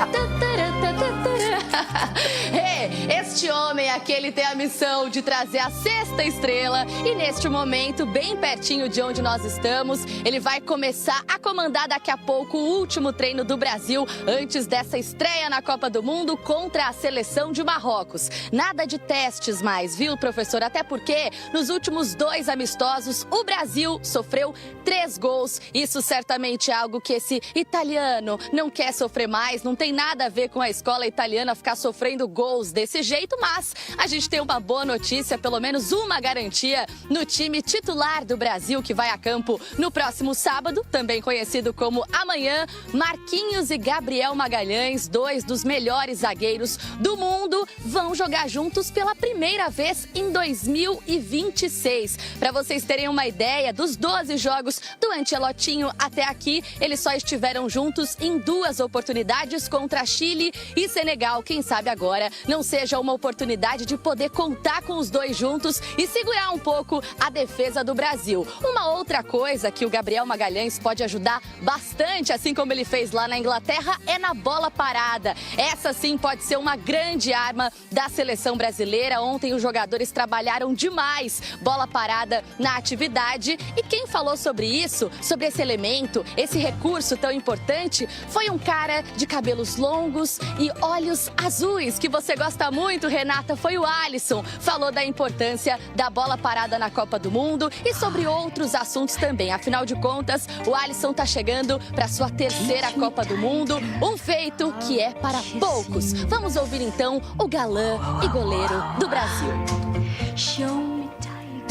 Rê, este homem aqui, ele tem a missão de trazer a 6ª estrela e neste momento, bem pertinho de onde nós estamos, ele vai começar a comandar daqui a pouco o último treino do Brasil antes dessa estreia na Copa do Mundo contra a seleção de Marrocos. Nada de testes mais, viu, professor? Até porque nos últimos 2 amistosos, o Brasil sofreu 3 gols. Isso certamente é algo que esse italiano não quer sofrer mais, não tem nada a ver com a escola italiana ficar sofrendo gols desse jeito, mas a gente tem uma boa notícia, pelo menos uma garantia no time titular do Brasil que vai a campo no próximo sábado, também conhecido como amanhã. Marquinhos e Gabriel Magalhães, 2 dos melhores zagueiros do mundo, vão jogar juntos pela primeira vez em 2026. Para vocês terem uma ideia, dos 12 jogos do Ancelotinho até aqui, eles só estiveram juntos em 2 oportunidades contra Chile e Senegal. Quem sabe agora não seja uma oportunidade de poder contar com os 2 juntos e segurar um pouco a defesa do Brasil. Uma outra coisa que o Gabriel Magalhães pode ajudar bastante, assim como ele fez lá na Inglaterra, é na bola parada. Essa sim pode ser uma grande arma da seleção brasileira. Ontem os jogadores trabalharam demais bola parada na atividade e quem falou sobre isso, sobre esse elemento, esse recurso tão importante, foi um cara de cabelos longos e olhos azuis, que você gosta muito, Renata, foi o Alisson. Falou da importância da bola parada na Copa do Mundo e sobre outros assuntos também. Afinal de contas, o Alisson tá chegando para sua 3ª Copa do Mundo, um feito que é para poucos. Vamos ouvir então o galã e goleiro do Brasil.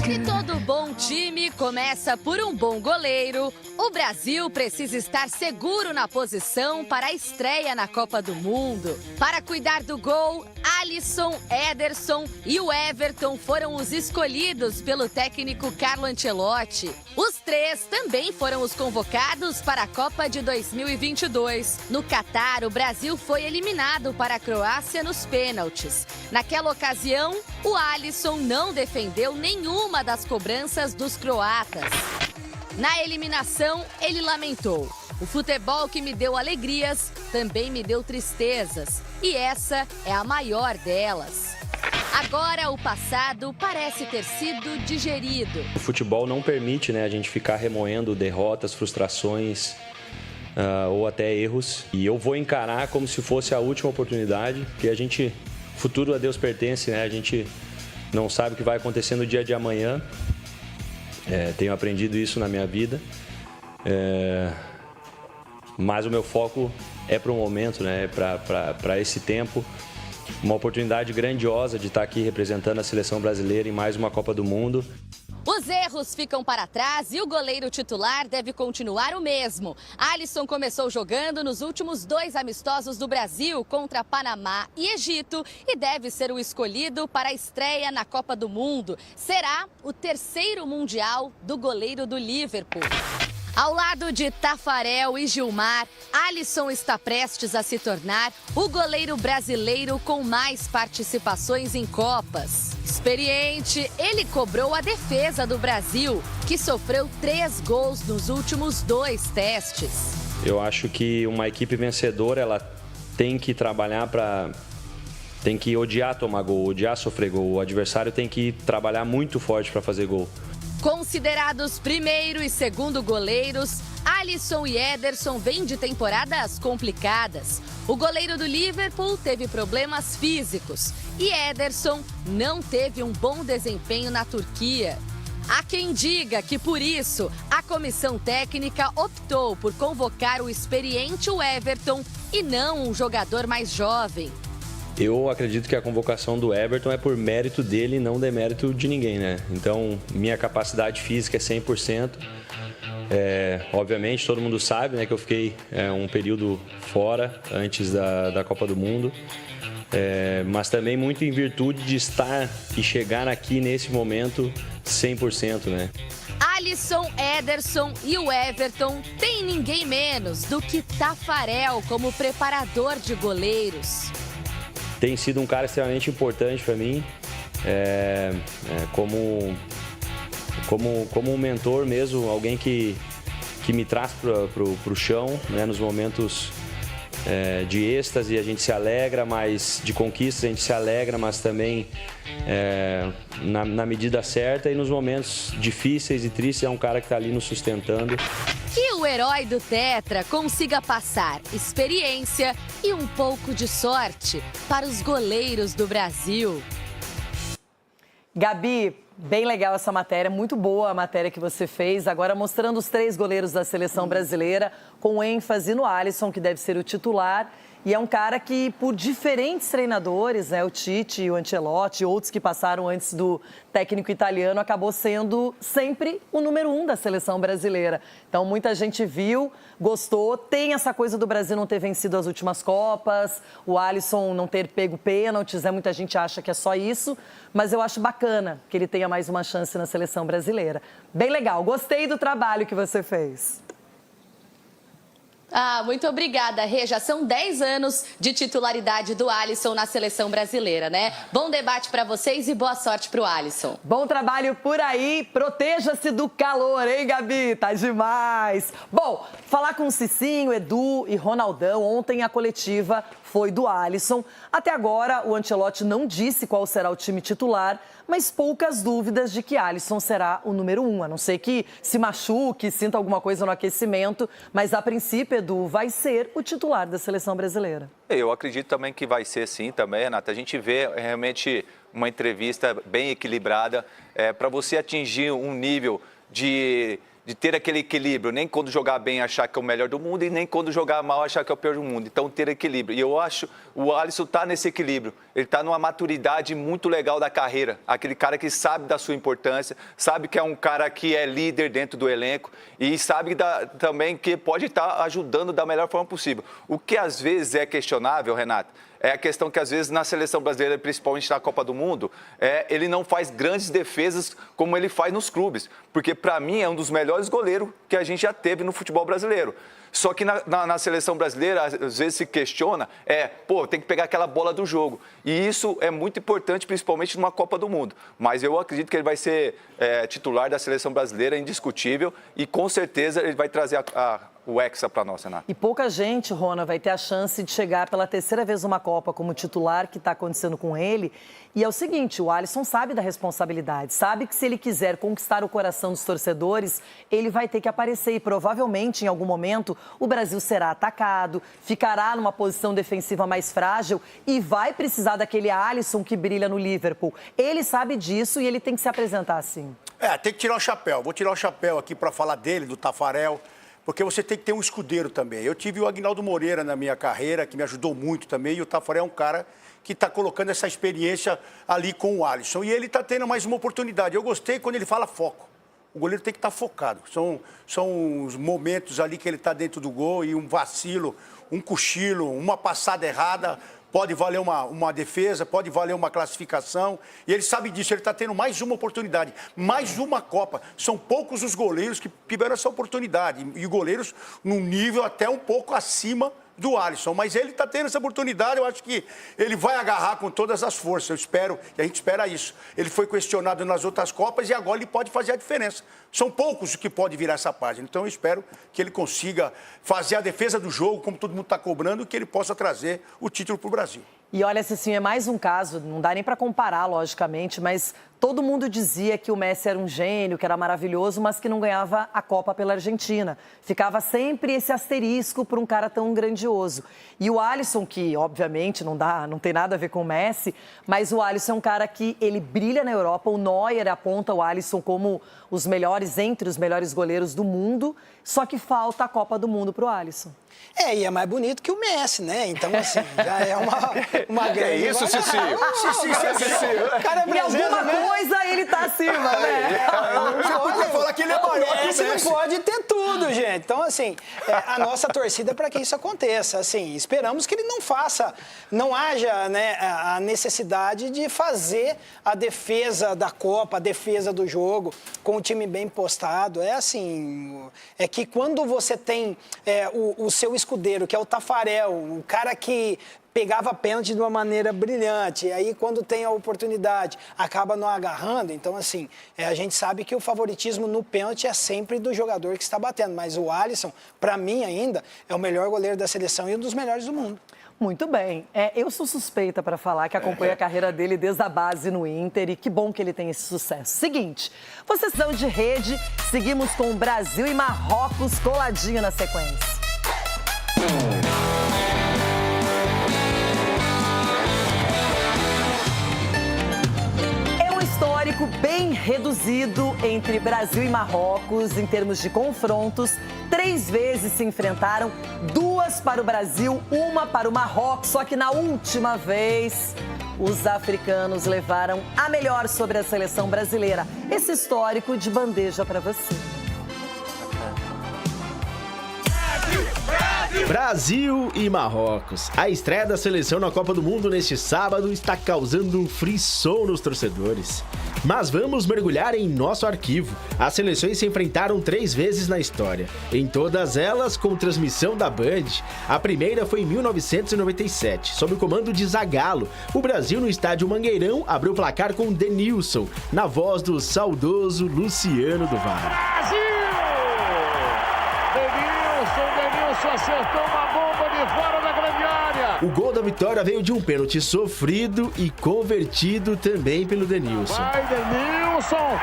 Se todo bom time começa por um bom goleiro, o Brasil precisa estar seguro na posição para a estreia na Copa do Mundo. Para cuidar do gol, Alisson, Ederson e o Everton foram os escolhidos pelo técnico Carlo Ancelotti. Os três também foram os convocados para a Copa de 2022. No Catar, o Brasil foi eliminado para a Croácia nos pênaltis. Naquela ocasião, o Alisson não defendeu nenhuma das cobranças dos croatas. Na eliminação, ele lamentou: "O futebol que me deu alegrias também me deu tristezas, e essa é a maior delas." Agora o passado parece ter sido digerido. O futebol não permite, né, a gente ficar remoendo derrotas, frustrações ou até erros. E eu vou encarar como se fosse a última oportunidade, porque futuro a Deus pertence, né? A gente não sabe o que vai acontecer no dia de amanhã. Tenho aprendido isso na minha vida. Mas o meu foco é para o momento, né? Para esse tempo. Uma oportunidade grandiosa de estar aqui representando a seleção brasileira em mais uma Copa do Mundo. Os erros ficam para trás e o goleiro titular deve continuar o mesmo. Alisson começou jogando nos últimos 2 amistosos do Brasil contra Panamá e Egito e deve ser o escolhido para a estreia na Copa do Mundo. Será o 3º Mundial do goleiro do Liverpool. Ao lado de Tafarel e Gilmar, Alisson está prestes a se tornar o goleiro brasileiro com mais participações em Copas. Experiente, ele cobrou a defesa do Brasil, que sofreu 3 gols nos últimos 2 testes. Eu acho que uma equipe vencedora, ela tem que trabalhar tem que odiar tomar gol, odiar sofrer gol. O adversário tem que trabalhar muito forte para fazer gol. Considerados primeiro e segundo goleiros, Alisson e Ederson vêm de temporadas complicadas. O goleiro do Liverpool teve problemas físicos e Ederson não teve um bom desempenho na Turquia. Há quem diga que, por isso, a comissão técnica optou por convocar o experiente Everton e não um jogador mais jovem. Eu acredito que a convocação do Everton é por mérito dele e não demérito de ninguém, né? Então, minha capacidade física é 100%. Obviamente, todo mundo sabe, né, que eu fiquei um período fora antes da Copa do Mundo. Mas também muito em virtude de estar e chegar aqui nesse momento 100%, né? Alisson, Ederson e o Everton têm ninguém menos do que Tafarel como preparador de goleiros. Tem sido um cara extremamente importante para mim, como um mentor mesmo, alguém que me traz pro chão, né, nos momentos de êxtase a gente se alegra, mas de conquistas a gente se alegra, mas também na medida certa, e nos momentos difíceis e tristes é um cara que está ali nos sustentando. Que o herói do Tetra consiga passar experiência e um pouco de sorte para os goleiros do Brasil. Gabi, bem legal essa matéria, muito boa a matéria que você fez. Agora mostrando os 3 goleiros da seleção brasileira, com ênfase no Alisson, que deve ser o titular. E é um cara que, por diferentes treinadores, né, o Tite, o Ancelotti, outros que passaram antes do técnico italiano, acabou sendo sempre o número 1 da seleção brasileira. Então, muita gente viu, gostou. Tem essa coisa do Brasil não ter vencido as últimas Copas, o Alisson não ter pego pênaltis, né? Muita gente acha que é só isso, mas eu acho bacana que ele tenha mais uma chance na seleção brasileira. Bem legal, gostei do trabalho que você fez. Muito obrigada, Rê. Já são 10 anos de titularidade do Alisson na seleção brasileira, né? Bom debate para vocês e boa sorte pro Alisson. Bom trabalho por aí. Proteja-se do calor, hein, Gabi? Tá demais. Bom, falar com o Cicinho, Edu e Ronaldão. Ontem a coletiva foi do Alisson. Até agora, o Ancelotti não disse qual será o time titular, mas poucas dúvidas de que Alisson será o número 1, a não ser que se machuque, sinta alguma coisa no aquecimento. Mas, a princípio, Edu, vai ser o titular da seleção brasileira. Eu acredito também que vai ser sim também, Renata. A gente vê realmente uma entrevista bem equilibrada. Para você atingir um nível de de ter aquele equilíbrio, nem quando jogar bem achar que é o melhor do mundo e nem quando jogar mal achar que é o pior do mundo. Então, ter equilíbrio. E eu acho o Alisson está nesse equilíbrio. Ele está numa maturidade muito legal da carreira. Aquele cara que sabe da sua importância, sabe que é um cara que é líder dentro do elenco e sabe também que pode estar ajudando da melhor forma possível. O que às vezes é questionável, Renato, é a questão que, às vezes, na seleção brasileira, principalmente na Copa do Mundo, ele não faz grandes defesas como ele faz nos clubes. Porque, para mim, é um dos melhores goleiros que a gente já teve no futebol brasileiro. Só que na seleção brasileira, às vezes se questiona, tem que pegar aquela bola do jogo. E isso é muito importante, principalmente numa Copa do Mundo. Mas eu acredito que ele vai ser titular da seleção brasileira, indiscutível, e com certeza ele vai trazer o Hexa para nós, Renato. E pouca gente, Rona, vai ter a chance de chegar pela terceira vez numa Copa como titular, que está acontecendo com ele. E é o seguinte, o Alisson sabe da responsabilidade, sabe que se ele quiser conquistar o coração dos torcedores, ele vai ter que aparecer e provavelmente, em algum momento, o Brasil será atacado, ficará numa posição defensiva mais frágil e vai precisar daquele Alisson que brilha no Liverpool. Ele sabe disso e ele tem que se apresentar assim. Tem que tirar o chapéu. Vou tirar o chapéu aqui para falar dele, do Tafarel. Porque você tem que ter um escudeiro também. Eu tive o Aguinaldo Moreira na minha carreira, que me ajudou muito também, e o Tafarel é um cara que está colocando essa experiência ali com o Alisson. E ele está tendo mais uma oportunidade. Eu gostei quando ele fala foco. O goleiro tem que estar focado. São os momentos ali que ele está dentro do gol e um vacilo, um cochilo, uma passada errada, pode valer uma defesa, pode valer uma classificação. E ele sabe disso, ele está tendo mais uma oportunidade, mais uma Copa. São poucos os goleiros que tiveram essa oportunidade. E goleiros num nível até um pouco acima do Alisson. Mas ele está tendo essa oportunidade, eu acho que ele vai agarrar com todas as forças. Eu espero, e a gente espera isso. Ele foi questionado nas outras Copas e agora ele pode fazer a diferença. São poucos que podem virar essa página. Então eu espero que ele consiga fazer a defesa do jogo, como todo mundo está cobrando, e que ele possa trazer o título para o Brasil. E olha, Cicinho, é mais um caso, não dá nem para comparar, logicamente, mas todo mundo dizia que o Messi era um gênio, que era maravilhoso, mas que não ganhava a Copa pela Argentina. Ficava sempre esse asterisco por um cara tão grandioso. E o Alisson, que obviamente não tem nada a ver com o Messi, mas o Alisson é um cara que ele brilha na Europa. O Neuer aponta o Alisson como entre os melhores goleiros do mundo, só que falta a Copa do Mundo para o Alisson. E é mais bonito que o Messi, né? Então, assim, já é uma grande... É isso, Cici? O cara é em alguma coisa ele tá acima, né? Você podia falar que ele é maior que o Messi. Messi pode ter tudo, gente. Então, assim, a nossa torcida é para que isso aconteça. Assim, esperamos que ele não haja, né, a necessidade de fazer a defesa da Copa, a defesa do jogo, com o time bem postado. É assim, é que quando você tem o seu escudeiro, que é o Tafarel, o cara que pegava pênalti de uma maneira brilhante, e aí quando tem a oportunidade acaba não agarrando. Então, assim, a gente sabe que o favoritismo no pênalti é sempre do jogador que está batendo, mas o Alisson, para mim ainda, é o melhor goleiro da seleção e um dos melhores do mundo. Muito bem. Eu sou suspeita para falar que acompanho a carreira dele desde a base no Inter e que bom que ele tem esse sucesso. Seguinte, vocês são de rede, seguimos com Brasil e Marrocos coladinho na sequência. Histórico bem reduzido entre Brasil e Marrocos em termos de confrontos. 3 vezes se enfrentaram, 2 para o Brasil, 1 para o Marrocos. Só que na última vez, os africanos levaram a melhor sobre a seleção brasileira. Esse histórico de bandeja para você. Brasil e Marrocos. A estreia da seleção na Copa do Mundo neste sábado está causando um frisson nos torcedores. Mas vamos mergulhar em nosso arquivo. As seleções se enfrentaram 3 vezes na história. Em todas elas, com transmissão da Band. A primeira foi em 1997, sob o comando de Zagallo. O Brasil, no estádio Mangueirão, abriu o placar com Denilson, na voz do saudoso Luciano do Vale. Denilson acertou uma bomba de fora da grande área. O gol da vitória veio de um pênalti sofrido e convertido também pelo Denilson. Vai, Denilson!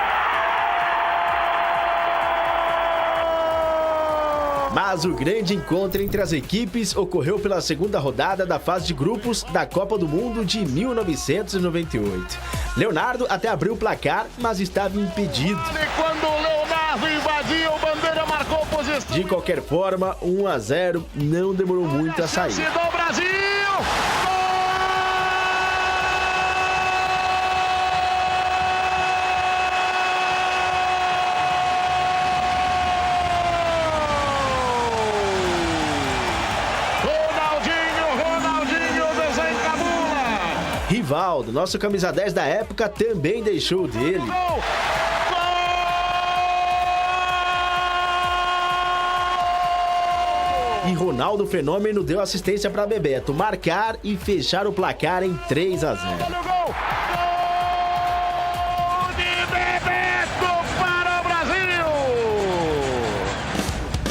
Mas o grande encontro entre as equipes ocorreu pela segunda rodada da fase de grupos da Copa do Mundo de 1998. Leonardo até abriu o placar, mas estava impedido. E quando o Leonardo invadiu o De qualquer forma, 1-0 não demorou muito a sair. do Brasil! Rivaldo, nosso camisa 10 da época, também deixou dele. E Ronaldo Fenômeno deu assistência para Bebeto marcar e fechar o placar em 3-0.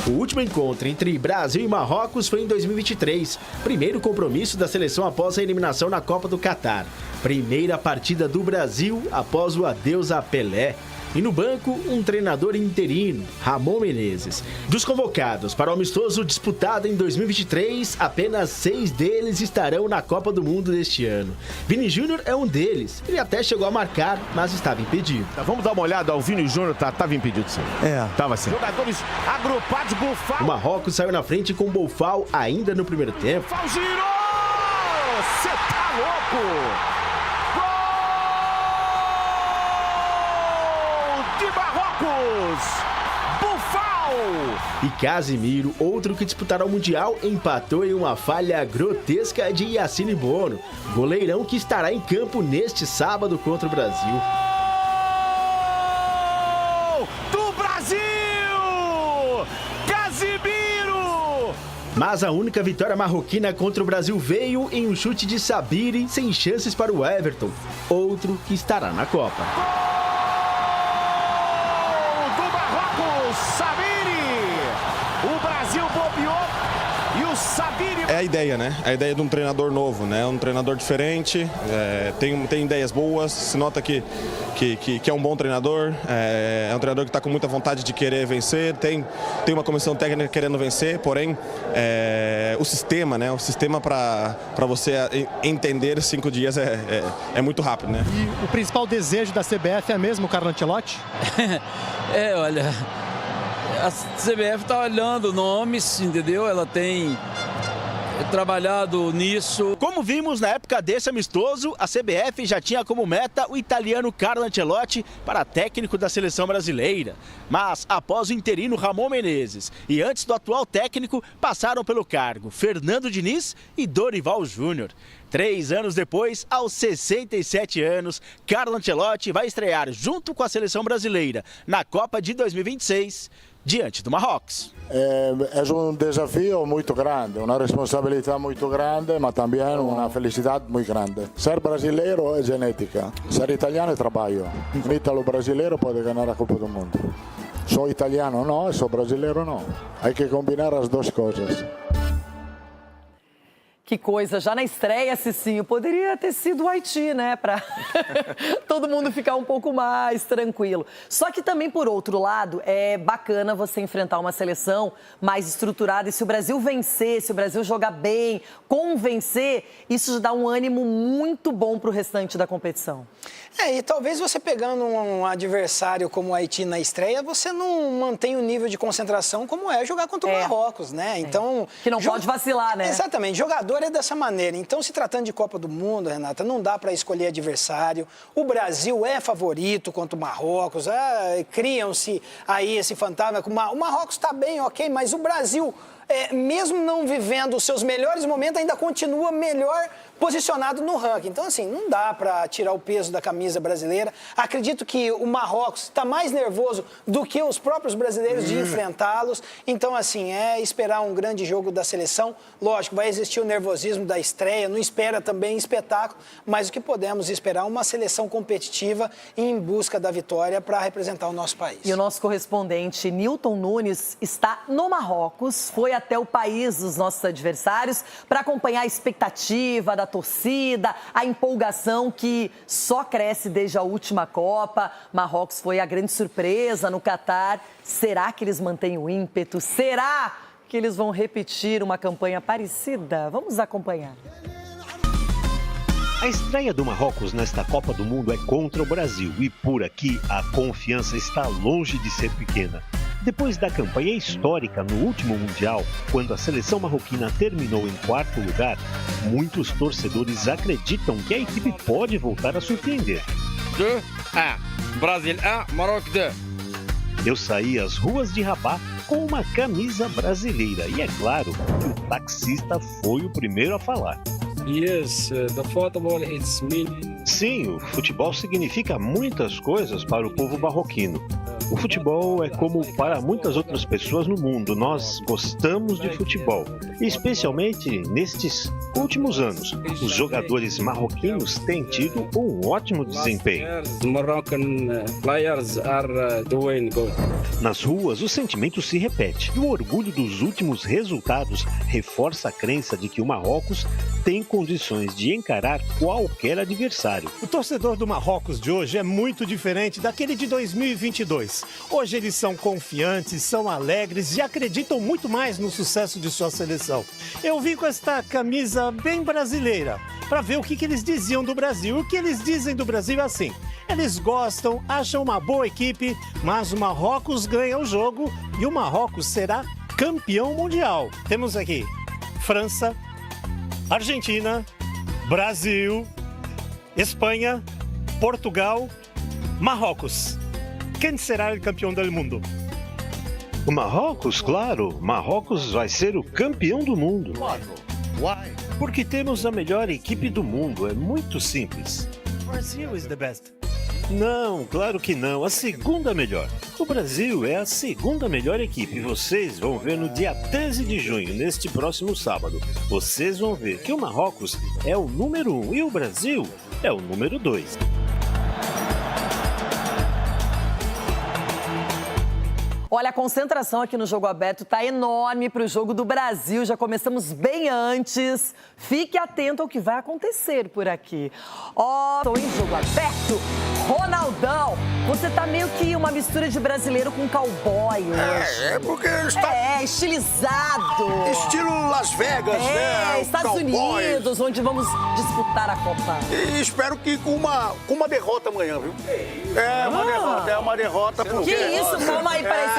O último encontro entre Brasil e Marrocos foi em 2023, primeiro compromisso da seleção após a eliminação na Copa do Catar. Primeira partida do Brasil após o adeus a Pelé. E no banco, um treinador interino, Ramon Menezes. Dos convocados para o amistoso disputado em 2023, apenas 6 deles estarão na Copa do Mundo deste ano. Vini Júnior é um deles. Ele até chegou a marcar, mas estava impedido. Vamos dar uma olhada, o Vini Júnior estava impedido, sim. Tava sim. Jogadores agrupados, Boufal. O Marrocos saiu na frente com Boufal ainda no primeiro tempo. Boufal girou! Você tá louco! De Marrocos, Boufal! E Casimiro, outro que disputará o Mundial, empatou em uma falha grotesca de Yassine Bono, goleirão que estará em campo neste sábado contra o Brasil. Do Brasil! Casimiro! Mas a única vitória marroquina contra o Brasil veio em um chute de Sabiri, sem chances para o Everton, outro que estará na Copa. É a ideia, né? A ideia de um treinador novo, né? Um treinador diferente, tem ideias boas, se nota que é um bom treinador, é um treinador que está com muita vontade de querer vencer, tem uma comissão técnica querendo vencer, porém o sistema, né? O sistema para você entender 5 dias é muito rápido, né? E o principal desejo da CBF é mesmo o Carlo Ancelotti? Olha, a CBF está olhando nomes, entendeu? Ela tem trabalhado nisso. Como vimos na época desse amistoso, a CBF já tinha como meta o italiano Carlo Ancelotti para técnico da seleção brasileira. Mas após o interino Ramon Menezes e antes do atual técnico, passaram pelo cargo Fernando Diniz e Dorival Júnior. 3 anos depois, aos 67 anos, Carlo Ancelotti vai estrear junto com a seleção brasileira na Copa de 2026, diante do Marrocos. É um desafio muito grande, uma responsabilidade muito grande, mas também uma felicidade muito grande. Ser brasileiro é genética, ser italiano é trabalho. Um ítalo brasileiro pode ganhar a Copa do Mundo. Sou italiano não, sou brasileiro não. Há que combinar as duas coisas. Que coisa, já na estreia, Cicinho, poderia ter sido o Haiti, né? Para todo mundo ficar um pouco mais tranquilo. Só que também, por outro lado, é bacana você enfrentar uma seleção mais estruturada. E se o Brasil vencer, se o Brasil jogar bem, convencer, isso dá um ânimo muito bom para o restante da competição. E talvez você pegando um adversário como o Haiti na estreia, você não mantém o nível de concentração como é jogar contra o Marrocos, né? Então, que não pode vacilar, né? Exatamente, jogador é dessa maneira. Então, se tratando de Copa do Mundo, Renata, não dá para escolher adversário. O Brasil é favorito contra o Marrocos. Criam-se aí esse fantasma. O Marrocos está bem, ok, mas o Brasil, mesmo não vivendo os seus melhores momentos, ainda continua melhor posicionado no ranking. Então, assim, não dá para tirar o peso da camisa brasileira. Acredito que o Marrocos está mais nervoso do que os próprios brasileiros de enfrentá-los. Então, assim, esperar um grande jogo da seleção. Lógico, vai existir o nervosismo da estreia, não espera também espetáculo, mas o que podemos esperar é uma seleção competitiva em busca da vitória para representar o nosso país. E o nosso correspondente Nilton Nunes está no Marrocos, foi até o país dos nossos adversários para acompanhar a expectativa da torcida, a empolgação que só cresce desde a última Copa. Marrocos foi a grande surpresa no Catar. Será que eles mantêm o ímpeto? Será que eles vão repetir uma campanha parecida? Vamos acompanhar. A estreia do Marrocos nesta Copa do Mundo é contra o Brasil e por aqui a confiança está longe de ser pequena. Depois da campanha histórica no último Mundial, quando a seleção marroquina terminou em 4º lugar, muitos torcedores acreditam que a equipe pode voltar a surpreender. 2-1. Brasil 1, Maroc 2. Eu saí às ruas de Rabat com uma camisa brasileira e é claro que o taxista foi o primeiro a falar. Yes, the football is mean. Sim, o futebol significa muitas coisas para o povo marroquino. O futebol é como para muitas outras pessoas no mundo. Nós gostamos de futebol, especialmente nestes últimos anos. Os jogadores marroquinos têm tido um ótimo desempenho. Moroccan players are doing good. Nas ruas, o sentimento se repete. E o orgulho dos últimos resultados reforça a crença de que o Marrocos tem condições de encarar qualquer adversário. O torcedor do Marrocos de hoje é muito diferente daquele de 2022. Hoje eles são confiantes, são alegres e acreditam muito mais no sucesso de sua seleção. Eu vim com esta camisa bem brasileira para ver o que eles diziam do Brasil. O que eles dizem do Brasil é assim: eles gostam, acham uma boa equipe, mas o Marrocos ganha o jogo e o Marrocos será campeão mundial. Temos aqui França, Argentina, Brasil, Espanha, Portugal, Marrocos. Quem será o campeão do mundo? O Marrocos, claro. Marrocos vai ser o campeão do mundo. Why? Porque temos a melhor equipe do mundo. É muito simples. Brasil is the best. Não, claro que não. A segunda melhor. O Brasil é a segunda melhor equipe. Vocês vão ver no dia 13 de junho, neste próximo sábado. Vocês vão ver que o Marrocos é o número 1 e o Brasil é o número 2. Olha, a concentração aqui no Jogo Aberto tá enorme para o jogo do Brasil. Já começamos bem antes. Fique atento ao que vai acontecer por aqui. Ó, tô em Jogo Aberto. Ronaldão, você tá meio que uma mistura de brasileiro com cowboy hoje. É porque está... É, estilizado. Estilo Las Vegas, né? Estados Cowboy. Unidos, onde vamos disputar a Copa. E espero que com uma derrota amanhã, viu? É uma derrota. Porque... Que isso? Calma aí, peraí.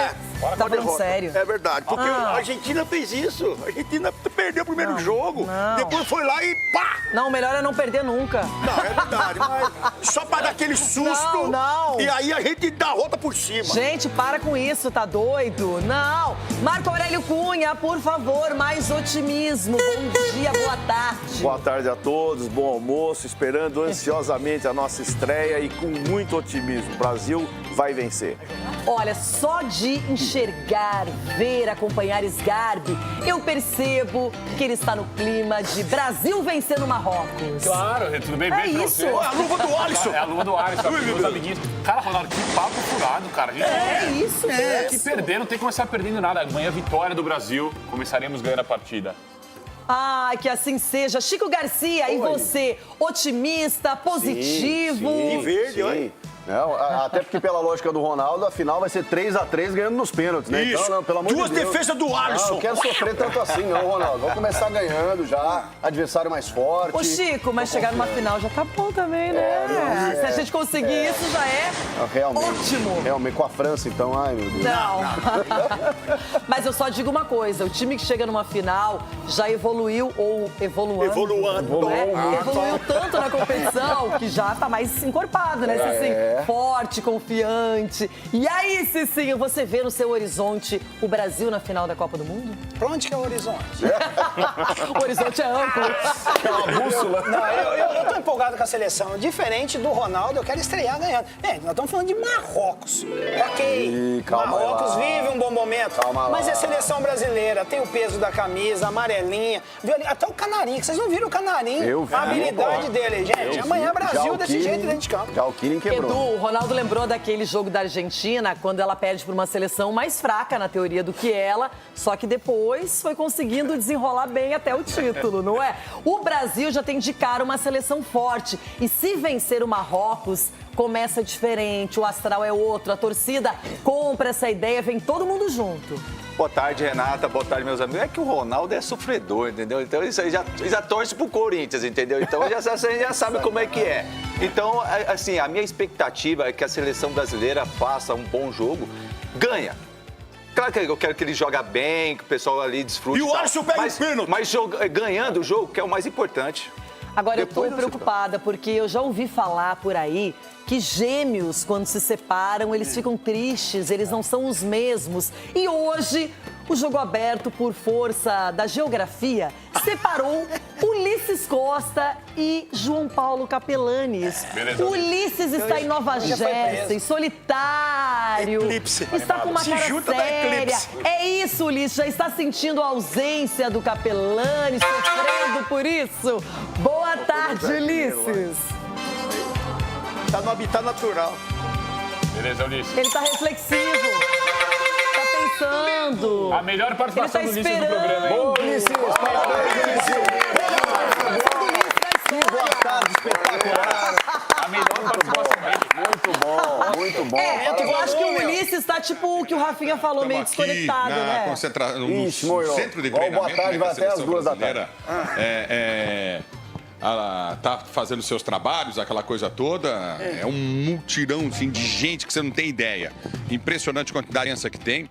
Tá falando sério? É verdade, porque a Argentina fez isso. A Argentina perdeu o primeiro jogo, depois foi lá e pá! Não, o melhor é não perder nunca. Não, é verdade, mas só pra dar aquele susto. Não. E aí a gente dá a volta por cima. Gente, para com isso, tá doido? Não. Marco Aurélio Cunha, por favor, mais otimismo. Bom dia, boa tarde. Boa tarde a todos, bom almoço, esperando ansiosamente a nossa estreia e com muito otimismo. O Brasil vai vencer. Olha, só de enxergar, ver, acompanhar Sgarbi, eu percebo que ele está no clima de Brasil vencendo Marrocos. Claro, tudo bem? É Beijo pra isso. você. É a luva do Alisson. É a luva do Alisson, meus amiguinhos. Cara, Ronaldo, que papo furado, cara. Isso mesmo. Que perder, não tem que começar perdendo nada. Amanhã, vitória do Brasil, começaremos ganhando a partida. Ai, que assim seja. Chico Garcia, e você? Otimista, positivo? Sim. E verde, sim. Não, até porque pela lógica do Ronaldo, a final vai ser 3-3 ganhando nos pênaltis, né? Isso. Então, não, pelo amor Duas de Deus. defesas do Alisson. Não, não quero sofrer tanto assim, não, Ronaldo. Vamos começar ganhando já, adversário mais forte. Ô, Chico, mas chegar numa final já tá bom também, né? Se a gente conseguir isso, já é ótimo. Realmente, com a França, então, ai, meu Deus. Não. Mas eu só digo uma coisa, o time que chega numa final já evoluiu ou evoluindo. Né? Evoluiu tanto na competição que já tá mais encorpado, né? Assim, forte, confiante. E aí, Cicinho, você vê no seu horizonte o Brasil na final da Copa do Mundo? Pra onde que é o horizonte? O horizonte é amplo. É uma bússola. Não, eu tô empolgado com a seleção. Diferente do Ronaldo, eu quero estrear ganhando. Nós estamos falando de Marrocos. Ok, Marrocos vive um bom momento. Mas é seleção brasileira, tem o peso da camisa, amarelinha. Até o Canarinho, que vocês não viram o Canarinho. Eu vi. A habilidade dele, gente. Amanhã Brasil desse jeito dentro de campo. Já o Killing quebrou. Edu, o Ronaldo lembrou daquele jogo da Argentina, quando ela perde por uma seleção mais fraca, na teoria, do que ela, só que depois foi conseguindo desenrolar bem até o título, não é? O Brasil já tem de cara uma seleção forte, e se vencer o Marrocos, começa diferente, o astral é outro, a torcida compra essa ideia, vem todo mundo junto. Boa tarde, Renata. Boa tarde, meus amigos. É que o Ronaldo é sofredor, entendeu? Então, isso aí já torce pro Corinthians, entendeu? Então, você já sabe como é que é. Então, assim, a minha expectativa é que a seleção brasileira faça um bom jogo, ganha. Claro que eu quero que ele jogue bem, que o pessoal ali desfrute. E o Alisson pega o pênalti. Mas ganhando o jogo, que é o mais importante. Agora, eu tô preocupada, porque eu já ouvi falar por aí que gêmeos, quando se separam, eles ficam tristes, eles não são os mesmos. E hoje, o Jogo Aberto, por força da geografia, separou Ulisses Costa e João Paulo Capelanes. Beleza. Ulisses está em Nova Jersey, solitário. Eclipse. Está com uma Se cara junta, dá séria. eclipse. É isso, Ulisses, já está sentindo a ausência do Capelanes, sofrendo por isso. Boa tarde, Ulisses. Tá no habitat natural. Beleza, Ulisses. Ele tá reflexivo. Tá pensando. A melhor participação Ele do tá Ulisses no programa, hein? esperando. Ulisses, parabéns, Ulisses. Boa tarde, espetacular. A melhor participação dele. Muito bom. Eu acho que o Ulisses está tipo o que o Rafinha falou, meio desconectado, né? No centro de treinamento, boa tarde, vai até as 2 da tarde. Tá fazendo seus trabalhos, aquela coisa toda. É um multirão assim, de gente que você não tem ideia. Impressionante a quantidade que tem.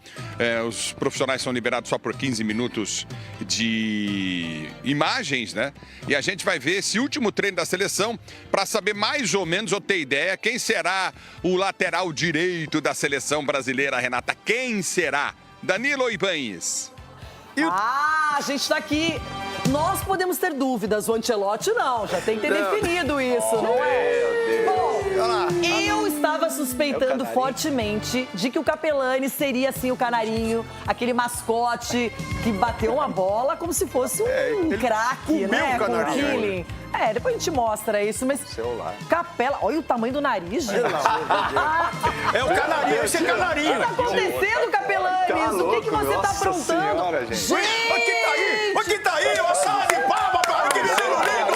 Os profissionais são liberados só por 15 minutos de imagens, né? E a gente vai ver esse último treino da seleção para saber mais ou menos, ou ter ideia, quem será o lateral direito da seleção brasileira, Renata. Quem será? Danilo Ibanez. A gente tá aqui. Nós podemos ter dúvidas, o Ancelotti não, já tem que ter definido isso, não é? Bom, eu estava suspeitando fortemente de que o Capelani seria, assim, o canarinho, aquele mascote que bateu uma bola como se fosse um craque, né? Com o Killing. Depois a gente mostra isso, mas... Capela, olha o tamanho do nariz, gente. É o canarinho, esse é canarinho. O que tá acontecendo, Capelanes? O que você tá aprontando? Gente! Olha quem tá aí, ó, salva de palma, cara, que menino lindo!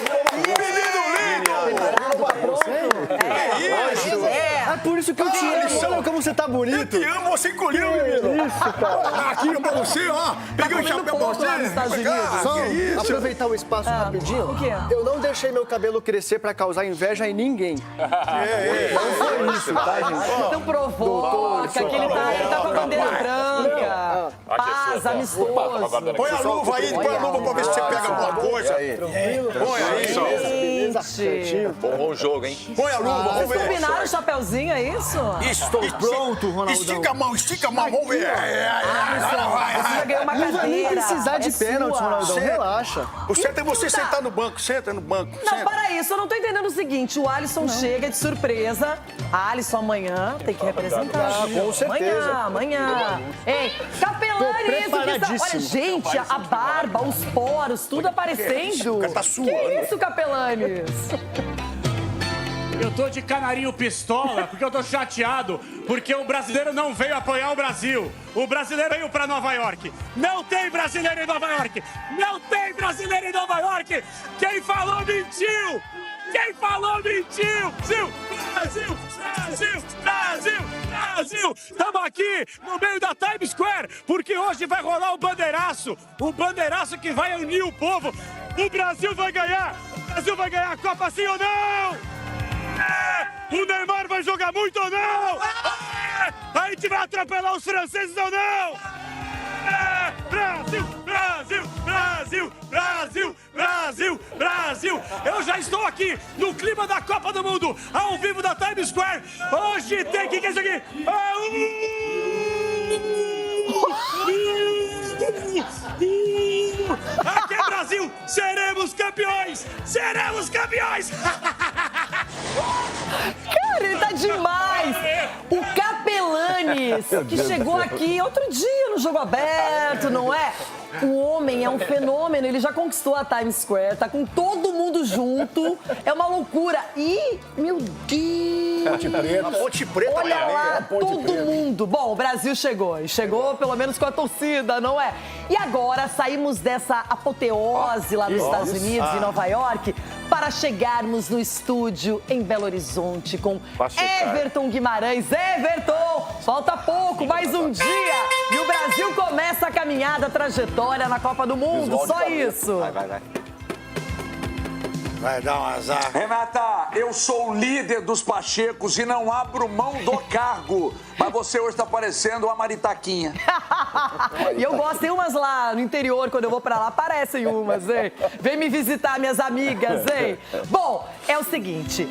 É por isso que eu te amo. Olha como você tá bonito. Eu te amo, você encolheu, menino. Isso, cara. Aqui pra você, ó. Peguei o chapéu pra você. Só aproveitar o espaço rapidinho. O quê? Eu não deixei meu cabelo crescer pra causar inveja em ninguém. Não foi isso, tá, gente? Não provoca, que ele tá com a bandeira branca. Paz, amistoso. Põe a luva aí, põe a luva pra ver se você pega alguma coisa. Põe aí. Gente. Bom jogo, hein? Põe a luva, vamos Vocês ver. combinaram o chapeuzinho, é isso? Estou pronto, Ronaldão. Estica a mão, vamos ver. Você já ganhou uma cadeira. Não vai nem precisar de pênalti, Ronaldão, relaxa. O certo é você sentar no banco, senta no banco. Não, para isso, eu não tô entendendo o seguinte, o Alisson chega de surpresa, a Alisson amanhã tem que representar. Com certeza. Amanhã. Ei, Capelanes, olha, gente, a barba, os poros, tudo aparecendo. Tá suando. Que isso, Capelanes? Eu tô de canarinho pistola porque eu tô chateado porque o brasileiro não veio apoiar o Brasil. O brasileiro veio pra Nova York. Não tem brasileiro em Nova York. Não tem brasileiro em Nova York. Quem falou mentiu. Quem falou mentiu. Brasil, Brasil, Brasil, Brasil. Estamos aqui no meio da Times Square porque hoje vai rolar o bandeiraço que vai unir o povo. O Brasil vai ganhar. O Brasil vai ganhar a Copa, sim ou não? O Neymar vai jogar muito ou não? A gente vai atropelar os franceses ou não? Brasil, Brasil, Brasil, Brasil, Brasil, Brasil. Eu já estou aqui no clima da Copa do Mundo, ao vivo da Times Square. Hoje tem que isso aqui. Aqui é Brasil, seremos campeões! Seremos campeões! Cara, ele tá demais! O Capelanes, que chegou aqui outro dia no Jogo Aberto, não é? O homem é um fenômeno, ele já conquistou a Times Square, tá com todo mundo junto, é uma loucura. E, meu Deus! Ponte Preta. A Ponte Preta. Olha lá, todo mundo. Bom, o Brasil chegou, e chegou pelo menos com a torcida, não é? E agora saímos dessa apoteose lá nos Estados Unidos, em Nova York, para chegarmos no estúdio em Belo Horizonte com Everton Guimarães. Everton, falta pouco, mais um dia. E o Brasil começa a caminhada, a trajetória na Copa do Mundo, só isso. Vai. Vai dar um azar. Renata, eu sou o líder dos Pachecos e não abro mão do cargo. Mas você hoje tá parecendo uma maritaquinha. E eu gosto, tem umas lá no interior, quando eu vou pra lá, aparecem umas, hein? Vem me visitar, minhas amigas, hein? Bom, é o seguinte...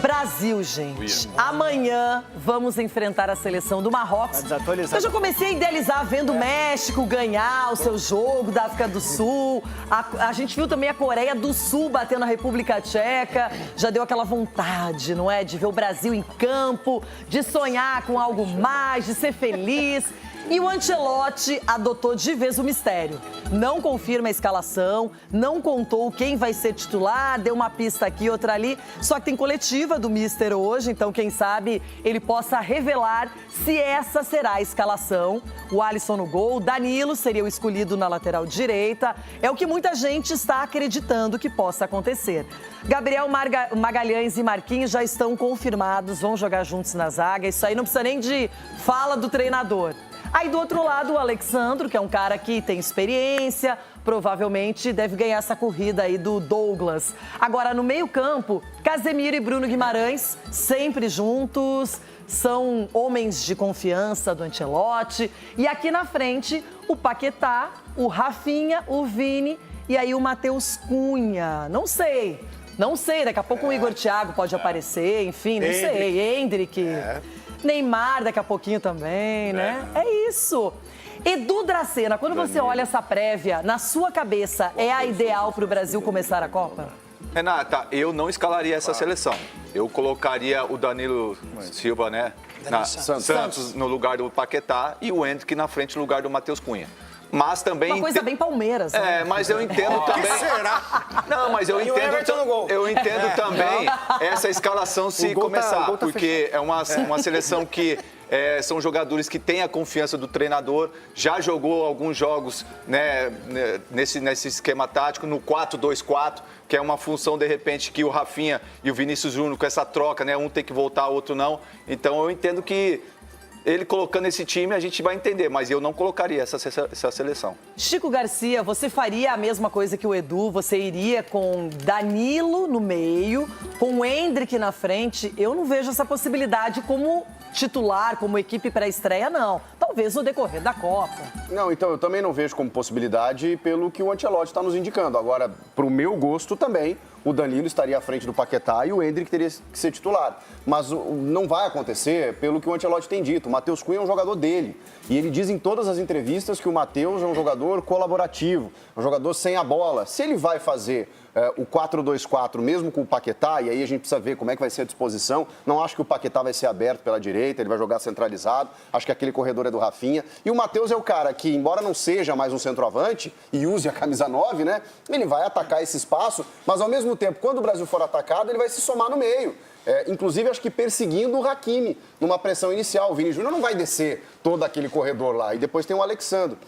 Brasil, gente. Amanhã vamos enfrentar a seleção do Marrocos. Eu já comecei a idealizar vendo o México ganhar o seu jogo da África do Sul. A gente viu também a Coreia do Sul batendo a República Tcheca. Já deu aquela vontade, não é? De ver o Brasil em campo, de sonhar com algo mais, de ser feliz. E o Ancelotti adotou de vez o mistério. Não confirma a escalação, não contou quem vai ser titular, deu uma pista aqui, outra ali. Só que tem coletiva do Mister hoje, então quem sabe ele possa revelar se essa será a escalação. O Alisson no gol, Danilo seria o escolhido na lateral direita. É o que muita gente está acreditando que possa acontecer. Gabriel Magalhães e Marquinhos já estão confirmados, vão jogar juntos na zaga. Isso aí não precisa nem de fala do treinador. Aí do outro lado, o Alexandro, que é um cara que tem experiência, provavelmente deve ganhar essa corrida aí do Douglas. Agora, no meio-campo, Casemiro e Bruno Guimarães, sempre juntos, são homens de confiança do Ancelotti. E aqui na frente, o Paquetá, o Rafinha, o Vini e aí o Matheus Cunha. Não sei, daqui a pouco o Igor Thiago pode aparecer, enfim, não sei, Endrick... Neymar daqui a pouquinho também, né? É isso. Edu Dracena, quando você olha essa prévia, na sua cabeça, é a ideal para o Brasil começar a Copa? Renata, eu não escalaria essa seleção. Eu colocaria o Danilo Silva, né? Santos no lugar do Paquetá e o Endrick na frente no lugar do Matheus Cunha. Mas também... Uma coisa bem Palmeiras, né? Mas eu entendo também... Que será? Não, mas eu entendo também essa escalação se começar, porque é uma seleção que são jogadores que têm a confiança do treinador, já jogou alguns jogos, né, nesse esquema tático, no 4-2-4, que é uma função, de repente, que o Rafinha e o Vinícius Júnior, com essa troca, né, um tem que voltar, o outro não. Então eu entendo que ele colocando esse time, a gente vai entender, mas eu não colocaria essa seleção. Chico Garcia, você faria a mesma coisa que o Edu? Você iria com Danilo no meio, com o Endrick na frente? Eu não vejo essa possibilidade como titular, como equipe pré-estreia, não. Talvez no decorrer da Copa. Não, então eu também não vejo como possibilidade pelo que o Ancelotti está nos indicando. Agora, para o meu gosto também, o Danilo estaria à frente do Paquetá e o Endrick teria que ser titular. Mas não vai acontecer pelo que o Ancelotti tem dito. O Matheus Cunha é um jogador dele. E ele diz em todas as entrevistas que o Matheus é um jogador colaborativo, um jogador sem a bola. Se ele vai fazer o 4-2-4 mesmo com o Paquetá, e aí a gente precisa ver como é que vai ser a disposição. Não acho que o Paquetá vai ser aberto pela direita, ele vai jogar centralizado. Acho que aquele corredor é do Rafinha. E o Matheus é o cara que, embora não seja mais um centroavante e use a camisa 9, né? Ele vai atacar esse espaço, mas ao mesmo tempo, quando o Brasil for atacado, ele vai se somar no meio. Inclusive, acho que perseguindo o Hakimi numa pressão inicial. O Vini Júnior não vai descer todo aquele corredor lá. E depois tem o Alexandro.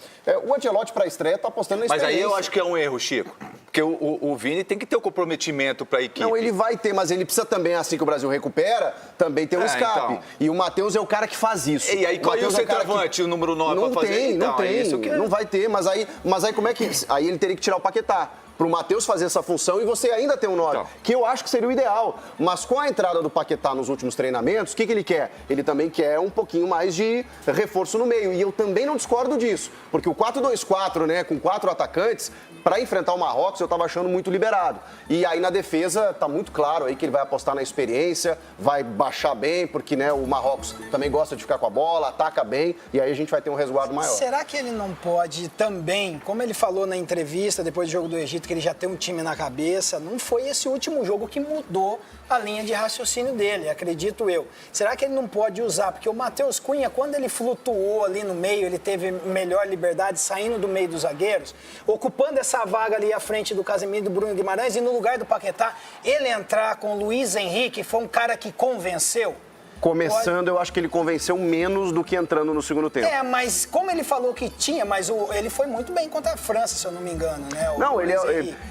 O Ancelotti, para a estreia, está apostando na experiência. Mas aí eu acho que é um erro, Chico. Porque o Vini tem que ter o comprometimento para a equipe. Não, ele vai ter, mas ele precisa também, assim que o Brasil recupera, também ter um escape. Então. E o Matheus é o cara que faz isso. E aí, qual é o centroavante, o número 9 para fazer? Não tem. Não vai ter. Mas aí como é que... Aí ele teria que tirar o Paquetá. Para o Matheus fazer essa função e você ainda ter um 9, que eu acho que seria o ideal. Mas com a entrada do Paquetá nos últimos treinamentos, o que ele quer? Ele também quer um pouquinho mais de reforço no meio. E eu também não discordo disso, porque o 4-2-4, né, com 4 atacantes, para enfrentar o Marrocos, eu estava achando muito liberado. E aí na defesa está muito claro aí que ele vai apostar na experiência, vai baixar bem, porque né, o Marrocos também gosta de ficar com a bola, ataca bem, e aí a gente vai ter um resguardo maior. Será que ele não pode também, como ele falou na entrevista depois do jogo do Egito, que ele já tem um time na cabeça, não foi esse último jogo que mudou a linha de raciocínio dele, acredito eu. Será que ele não pode usar? Porque o Matheus Cunha, quando ele flutuou ali no meio, ele teve melhor liberdade saindo do meio dos zagueiros, ocupando essa vaga ali à frente do Casemiro e do Bruno Guimarães, e no lugar do Paquetá, ele entrar com o Luiz Henrique, foi um cara que convenceu. Começando, eu acho que ele convenceu menos do que entrando no segundo tempo. Mas como ele falou que tinha, mas ele foi muito bem contra a França, se eu não me engano, né?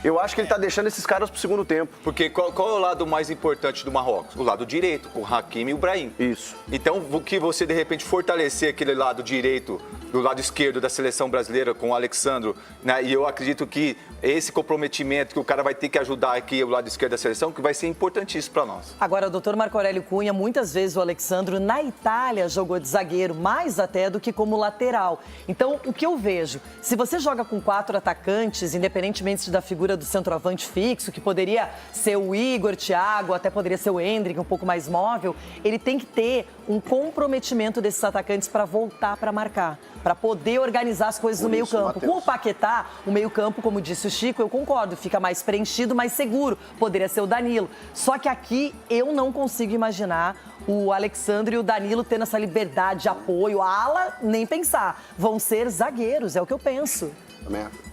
Eu acho que ele tá deixando esses caras pro segundo tempo. Porque qual é o lado mais importante do Marrocos? O lado direito, com o Hakimi e o Brahim. Isso. Então, o que você, de repente, fortalecer aquele lado direito do lado esquerdo da seleção brasileira com o Alexandro, né? E eu acredito que esse comprometimento que o cara vai ter que ajudar aqui o lado esquerdo da seleção, que vai ser importantíssimo para nós. Agora, o doutor Marco Aurélio Cunha, muitas vezes o Alexandro na Itália jogou de zagueiro, mais até do que como lateral. Então, o que eu vejo, se você joga com 4 atacantes, independentemente da figura do centroavante fixo, que poderia ser o Igor, Thiago, até poderia ser o Endrick, um pouco mais móvel, ele tem que ter um comprometimento desses atacantes para voltar para marcar, para poder organizar as coisas no meio-campo. Com o Paquetá, o meio-campo, como disse o Chico, eu concordo, fica mais preenchido, mais seguro. Poderia ser o Danilo. Só que aqui eu não consigo imaginar o Alexandre e o Danilo tendo essa liberdade de apoio. A ala, nem pensar. Vão ser zagueiros, é o que eu penso.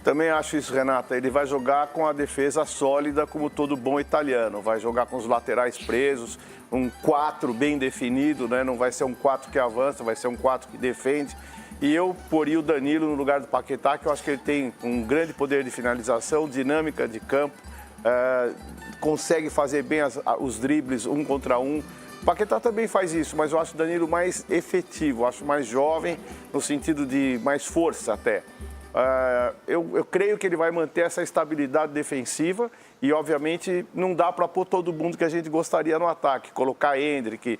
Também acho isso, Renata. Ele vai jogar com a defesa sólida, como todo bom italiano. Vai jogar com os laterais presos, um 4 bem definido, né? Não vai ser um 4 que avança, vai ser um 4 que defende. E eu poria o Danilo no lugar do Paquetá, que eu acho que ele tem um grande poder de finalização, dinâmica de campo, consegue fazer bem os dribles 1 contra 1. O Paquetá também faz isso, mas eu acho o Danilo mais efetivo, acho mais jovem, no sentido de mais força até. Eu creio que ele vai manter essa estabilidade defensiva e, obviamente, não dá para pôr todo mundo que a gente gostaria no ataque. Colocar Endrick,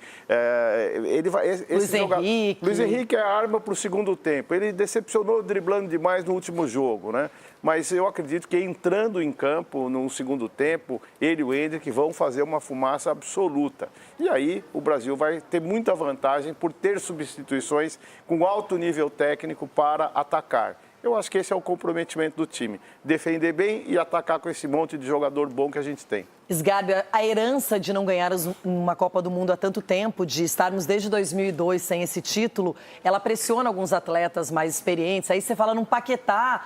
Luiz Henrique é a arma para o segundo tempo. Ele decepcionou driblando demais no último jogo, né? Mas eu acredito que entrando em campo no segundo tempo, ele e o Endrick vão fazer uma fumaça absoluta. E aí o Brasil vai ter muita vantagem por ter substituições com alto nível técnico para atacar. Eu acho que esse é o comprometimento do time. Defender bem e atacar com esse monte de jogador bom que a gente tem. Sgarbi, a herança de não ganhar uma Copa do Mundo há tanto tempo, de estarmos desde 2002 sem esse título, ela pressiona alguns atletas mais experientes. Aí você fala num Paquetá,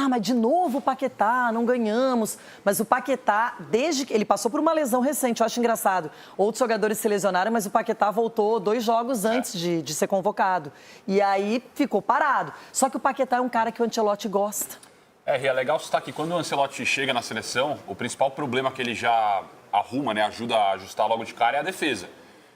mas de novo o Paquetá, não ganhamos. Mas o Paquetá, desde que ele passou por uma lesão recente, eu acho engraçado. Outros jogadores se lesionaram, mas o Paquetá voltou 2 jogos antes de ser convocado. E aí ficou parado. Só que o Paquetá é um cara que o Ancelotti gosta. É legal citar que quando o Ancelotti chega na seleção, o principal problema que ele já arruma, né, ajuda a ajustar logo de cara é a defesa.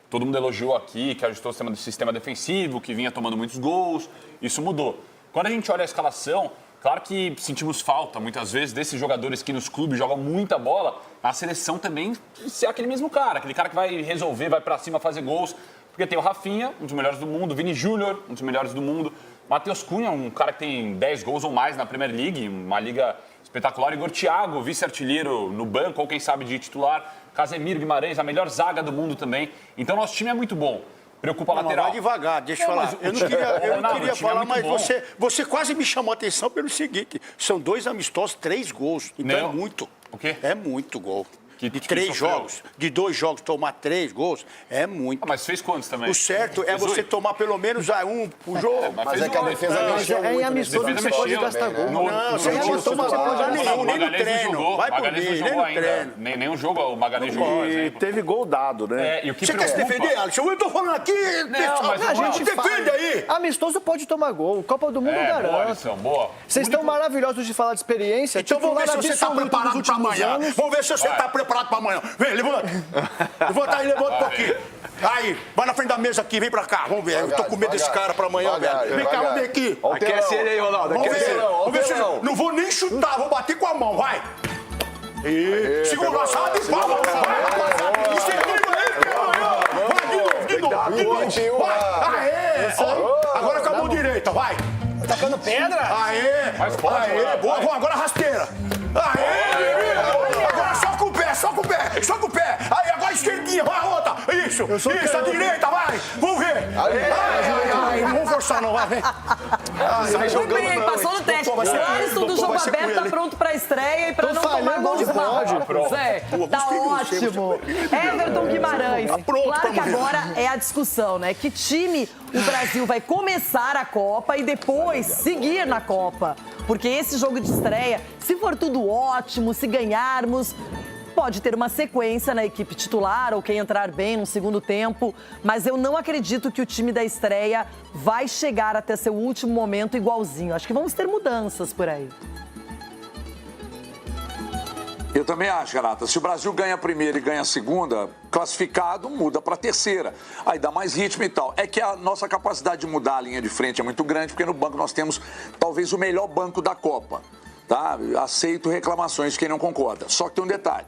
Todo mundo elogiou aqui que ajustou o sistema defensivo, que vinha tomando muitos gols, isso mudou. Quando a gente olha a escalação, claro que sentimos falta, muitas vezes, desses jogadores que nos clubes jogam muita bola, na seleção também ser aquele mesmo cara, aquele cara que vai resolver, vai pra cima fazer gols, porque tem o Rafinha, um dos melhores do mundo, Vini Júnior, um dos melhores do mundo, Matheus Cunha, um cara que tem 10 gols ou mais na Premier League, uma liga espetacular. Igor Thiago, vice-artilheiro no banco, ou quem sabe de titular. Casemiro, Guimarães, a melhor zaga do mundo também. Então, nosso time é muito bom. Preocupa a lateral. Vai devagar, deixa eu falar. Eu não queria falar, mas você quase me chamou a atenção pelo seguinte. São 2 amistosos, 3 gols. Então é muito. O quê? É muito gol. De 3 jogos, de 2 jogos, tomar 3 gols, é muito. Mas fez quantos também? O certo é você tomar pelo menos 1 por jogo. Mas é que a defesa mexeu muito. É amistoso que você pode gastar gol. Não, você não pode tomar gol nenhum, nem no treino. Vai por mim, nem no treino. Nenhum jogo o Magalhães jogou. E teve gol dado, né? Você quer se defender, Alisson? Eu tô falando aqui, pessoal. A gente defende aí. Amistoso pode tomar gol. Copa do Mundo garante. Boa. Vocês estão maravilhosos de falar de experiência. Então vamos ver se você está preparado para amanhã. Vamos ver se você está preparado para amanhã. Vem, levanta. Levanta aí, levanta um pouquinho. Aí, vai na frente da mesa aqui, vem pra cá. Vamos ver, eu tô com medo desse cara pra amanhã, velho. Vem cá, vamos ver aqui. Aquece ele aí, Ronaldo. Vamos ver se não vou nem chutar, vou bater com a mão, vai. Segura a chave e palma. Vai, rapaziada. Isso é de novo. Vai, aê. Agora com a mão direita, vai. Tacando pedra? Aê. Boa, agora rasteira. Aê. Agora só com o pé. Aí, agora esquerdinha, vai a outra. Isso, a direita, vai. Vamos ver. Não vamos forçar não, vai, vem. Muito bem, passou no teste. O Alisson do jogo aberto tá pronto pra estreia e pra não tomar gol de pódio. Tá ótimo. Everton Guimarães. Claro que agora é a discussão, né? Que time o Brasil vai começar a Copa e depois seguir na Copa? Porque esse jogo de estreia, se for tudo ótimo, se ganharmos, pode ter uma sequência na equipe titular ou quem entrar bem no segundo tempo, mas eu não acredito que o time da estreia vai chegar até seu último momento igualzinho. Acho que vamos ter mudanças por aí. Eu também acho, Renata. Se o Brasil ganha a primeira e ganha a segunda, classificado, muda para a terceira. Aí dá mais ritmo e tal. É que a nossa capacidade de mudar a linha de frente é muito grande, porque no banco nós temos talvez o melhor banco da Copa. Tá? Aceito reclamações de quem não concorda. Só que tem um detalhe.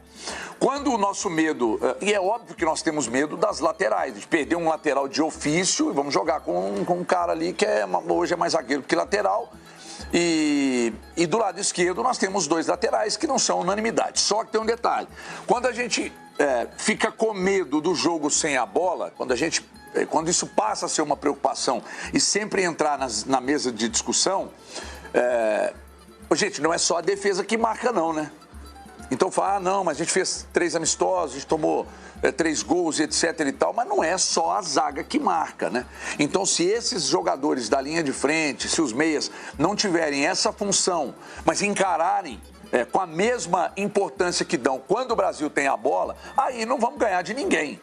Quando o nosso medo... E é óbvio que nós temos medo das laterais. De perder um lateral de ofício e vamos jogar com um cara ali que hoje é mais zagueiro que lateral. E do lado esquerdo nós temos 2 laterais que não são unanimidade. Só que tem um detalhe. Quando a gente fica com medo do jogo sem a bola, quando isso passa a ser uma preocupação e sempre entrar na mesa de discussão... Gente, não é só a defesa que marca não, né? Então fala, não, mas a gente fez 3 amistosos, a gente tomou 3 gols e etc e tal, mas não é só a zaga que marca, né? Então se esses jogadores da linha de frente, se os meias não tiverem essa função, mas encararem com a mesma importância que dão quando o Brasil tem a bola, aí não vamos ganhar de ninguém.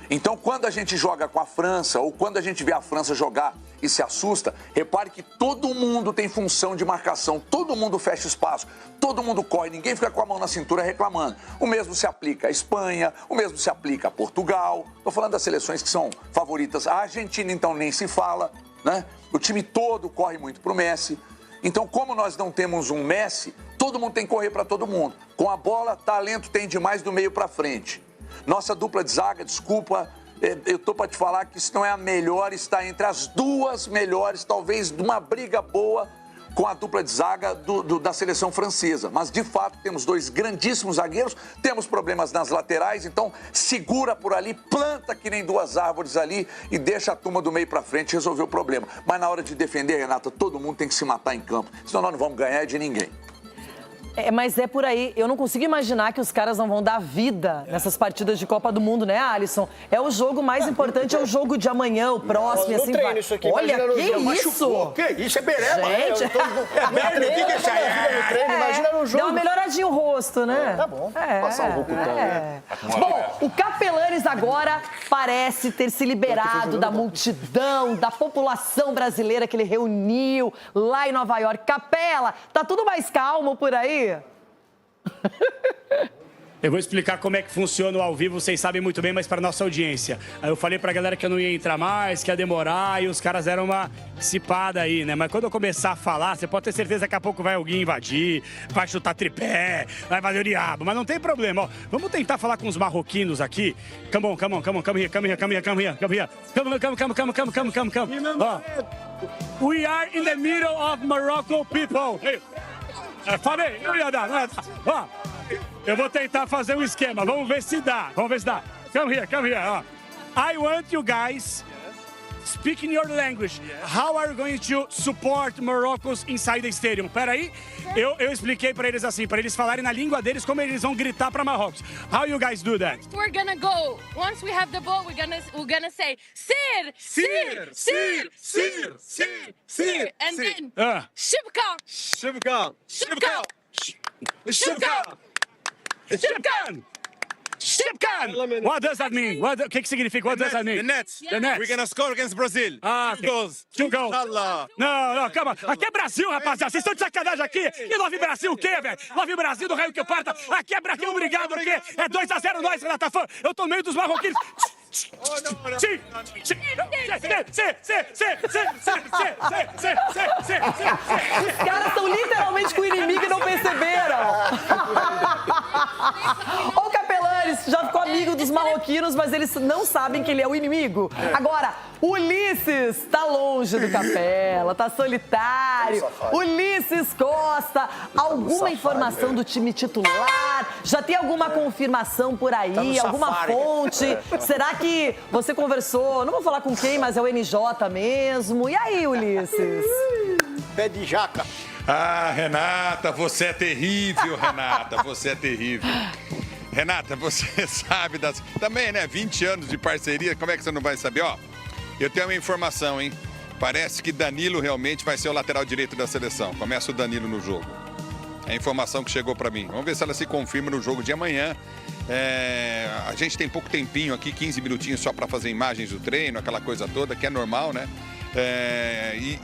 Então, quando a gente joga com a França, ou quando a gente vê a França jogar e se assusta, repare que todo mundo tem função de marcação, todo mundo fecha espaço, todo mundo corre, ninguém fica com a mão na cintura reclamando. O mesmo se aplica à Espanha, o mesmo se aplica a Portugal. Estou falando das seleções que são favoritas. A Argentina, então, nem se fala, né? O time todo corre muito pro Messi. Então, como nós não temos um Messi, todo mundo tem que correr para todo mundo. Com a bola, talento tem demais do meio para frente. Nossa dupla de zaga, desculpa, eu tô para te falar que se não é a melhor, está entre as 2 melhores, talvez de uma briga boa com a dupla de zaga da seleção francesa. Mas, de fato, temos 2 grandíssimos zagueiros, temos problemas nas laterais, então segura por ali, planta que nem 2 árvores ali e deixa a turma do meio para frente resolver o problema. Mas na hora de defender, Renata, todo mundo tem que se matar em campo, senão nós não vamos ganhar de ninguém. Mas é por aí. Eu não consigo imaginar que os caras não vão dar vida nessas partidas de Copa do Mundo, né, Alisson? É o jogo mais importante, é o jogo de amanhã, o próximo, e assim vai. Isso aqui, olha, que isso? Machucou. Que isso? É bereba, gente. Né? Bereba, o que é isso aí? Imagina no jogo. Deu uma melhoradinha o rosto, né? Tá bom. Passar um rocutão. Bom, o Capelanes agora parece ter se liberado da multidão, da população brasileira que ele reuniu lá em Nova York. Capela, tá tudo mais calmo por aí? Eu vou explicar como é que funciona o ao vivo, vocês sabem muito bem, mas para nossa audiência. Aí eu falei pra galera que eu não ia entrar mais, que ia demorar, e os caras deram uma cipada aí, né? Mas quando eu começar a falar, você pode ter certeza que daqui a pouco vai alguém invadir, vai chutar tripé, vai fazer o diabo, mas não tem problema, ó. Vamos tentar falar com os marroquinos aqui. Come on, come here. Ó. We are in the middle of Morocco people. Falei, não ia dar, não ia dar. Ó, eu vou tentar fazer um esquema, vamos ver se dá. Come here, ó. I want you guys speaking your language. How are you going to support Morocco's inside the stadium? Peraí, eu expliquei pra eles assim, pra eles falarem na língua deles como eles vão gritar pra Marrocos. How you guys do that? We're gonna go. Once we have the ball, we're gonna say Sir. And then Shibka. Shibkan! What does that mean? O que significa? What does that mean? The net. We're gonna score against Brazil. Two goals. Não, calma. Aqui é Brasil, rapaziada. Vocês estão de sacanagem aqui. E Nove Brasil o quê, velho? Nove Brasil do raio que parta. Aqui é Brasil, obrigado, o quê? É 2-0 nós, Renata Fã. Eu tô no meio dos marroquinos. Sim. Os caras estão literalmente com o inimigo e não perceberam. Ô, Capelanes já ficou amigo dos marroquinos, mas eles não sabem que ele é o inimigo. Agora, Ulisses tá longe do Capela, tá solitário. Ulisses Costa, alguma informação do time titular? Já tem alguma confirmação por aí? Alguma fonte? Será que você conversou? Não vou falar com quem, mas é o MJ mesmo. E aí, Ulisses? Pé de jaca. Ah, Renata, você é terrível, Renata, você é terrível. Renata, você sabe das... Também, né, 20 anos de parceria, como é que você não vai saber? Ó, eu tenho uma informação, hein? Parece que Danilo realmente vai ser o lateral direito da seleção. Começa o Danilo no jogo. É a informação que chegou pra mim. Vamos ver se ela se confirma no jogo de amanhã. A gente tem pouco tempinho aqui, 15 minutinhos só pra fazer imagens do treino, aquela coisa toda, que é normal, né?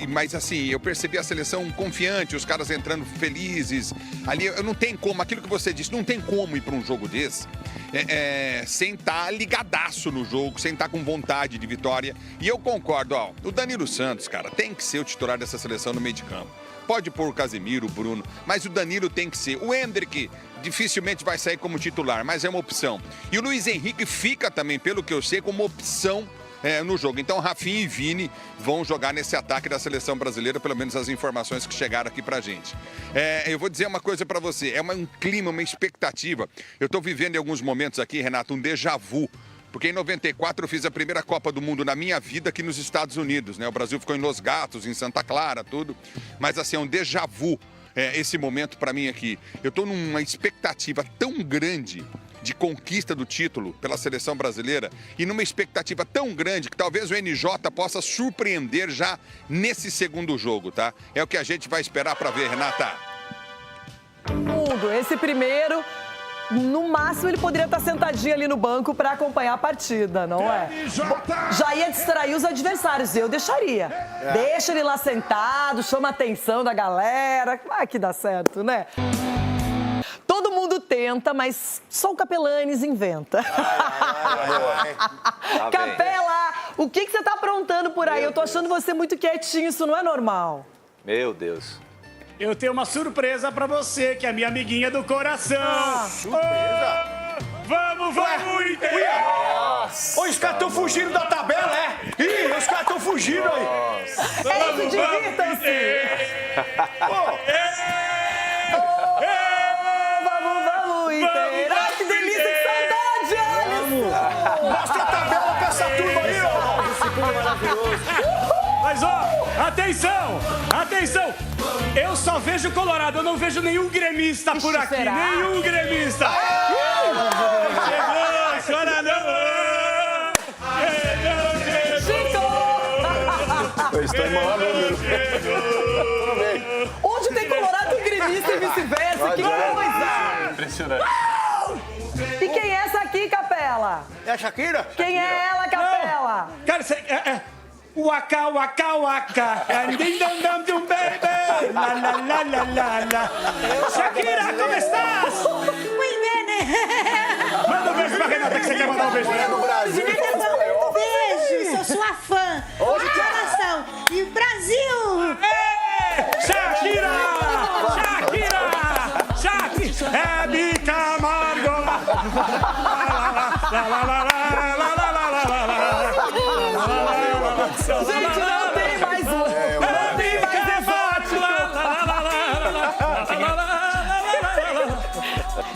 Mas assim, eu percebi a seleção confiante, os caras entrando felizes. Ali, não tem como, aquilo que você disse, não tem como ir para um jogo desse sem estar ligadaço no jogo, sem estar com vontade de vitória. E eu concordo, o Danilo Santos, cara, tem que ser o titular dessa seleção no meio de campo. Pode pôr o Casemiro, o Bruno, mas o Danilo tem que ser. O Endrick dificilmente vai sair como titular, mas é uma opção. E o Luiz Henrique fica também, pelo que eu sei, como opção no jogo. Então, Rafinha e Vini vão jogar nesse ataque da seleção brasileira, pelo menos as informações que chegaram aqui pra gente. Eu vou dizer uma coisa pra você, um clima, uma expectativa. Eu tô vivendo em alguns momentos aqui, Renato, um déjà vu. Porque em 94 eu fiz a primeira Copa do Mundo na minha vida aqui nos Estados Unidos, né? O Brasil ficou em Los Gatos, em Santa Clara, tudo. Mas assim, é um déjà vu esse momento para mim aqui. Eu estou numa expectativa tão grande de conquista do título pela seleção brasileira e numa expectativa tão grande que talvez o NJ possa surpreender já nesse segundo jogo, tá? É o que a gente vai esperar para ver, Renata. Esse primeiro... No máximo, ele poderia estar sentadinho ali no banco para acompanhar a partida, não é? Já ia distrair os adversários, eu deixaria. Deixa ele lá sentado, chama a atenção da galera. Vai que dá certo, né? Todo mundo tenta, mas só o Capelanes inventa. Capela, o que você tá aprontando por aí? Eu tô achando você muito quietinho, isso não é normal. Meu Deus. Eu tenho uma surpresa pra você, que é a minha amiguinha do coração. Surpresa? Vamos, Inter! Ô, os caras estão fugindo da tabela, Ih, os caras estão fugindo aí. Vamos, divirtam-se! Vamos, Inter! Ai, que delícia, que saudade, Alisson! Mostra a tabela pra essa turma aí, ó! Disciplina maravilhosa. Mas, atenção! Eu só vejo Colorado, eu não vejo nenhum gremista por aqui. Será? Nenhum gremista! Chegou, chora não! Chico! Eu estou em maior número. Onde tem Colorado tem gremista e vice-versa, que coisa! Impressionante. E quem é essa aqui, Capela? É a Shakira? Quem é ela, Capela? Não. Cara, isso Waka, waka, waka. Ding, dong, dong, dum, baby. La, la, la, la, la, la. Shakira, como estás? Muy bem. Manda um beijo pra Renata, que você quer mandar um beijo. No Brasil, Beijo, sou sua fã. De coração. E o Brasil. Shakira! É Bi Camargo. La, la, la, la. Gente, não tem mais um. Não tem mais exótico.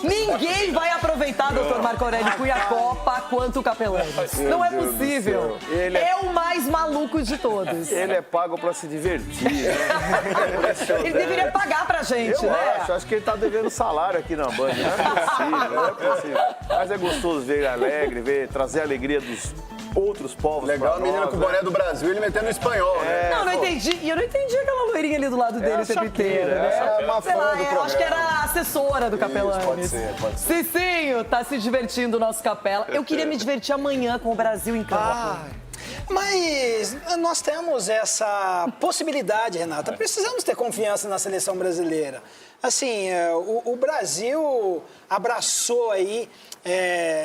Ninguém vai aproveitar, doutor Marco Aurélio Cunha, a Copa quanto o Capelanes. Não é possível. É o mais maluco de todos. Ele é pago pra se divertir, né? Ele deveria pagar pra gente, né? Acho que ele tá devendo salário aqui na Band. Não é possível. Mas é gostoso ver ele alegre, trazer a alegria dos outros povos. Legal, a menina com o boné do Brasil, ele metendo espanhol, né? Não entendi. E eu não entendi aquela loirinha ali do lado dele o tempo inteiro, né? É uma fã Sei lá, do eu programa. acho que era a assessora do Capelanes. Pode ser. Cicinho, tá se divertindo o nosso Capela. Eu queria me divertir amanhã com o Brasil em campo. Mas nós temos essa possibilidade, Renata. Precisamos ter confiança na seleção brasileira. Assim, o Brasil abraçou aí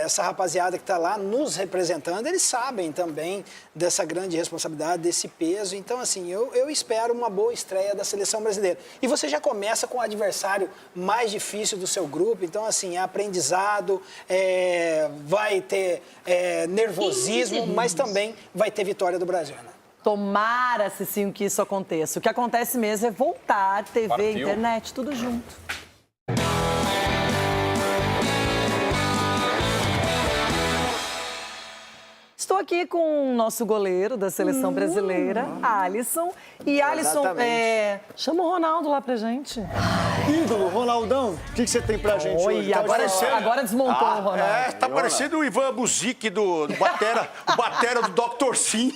essa rapaziada que está lá nos representando. Eles sabem também dessa grande responsabilidade, desse peso. Então, assim, eu espero uma boa estreia da seleção brasileira. E você já começa com o adversário mais difícil do seu grupo. Então, assim, é aprendizado, vai ter nervosismo, mas também vai ter vitória do Brasil, né? Tomara, Cicinho, que isso aconteça. O que acontece mesmo é voltar, TV, Partiu. internet, tudo junto. Estou aqui com o nosso goleiro da seleção brasileira, Alisson. E Alisson, chama o Ronaldo lá pra gente. Ídolo, Ronaldão, o que você tem pra gente hoje? Agora desmontou o Ronaldo. Tá parecendo o Ivan Buzik do Batera, o Batera do Dr. Sim.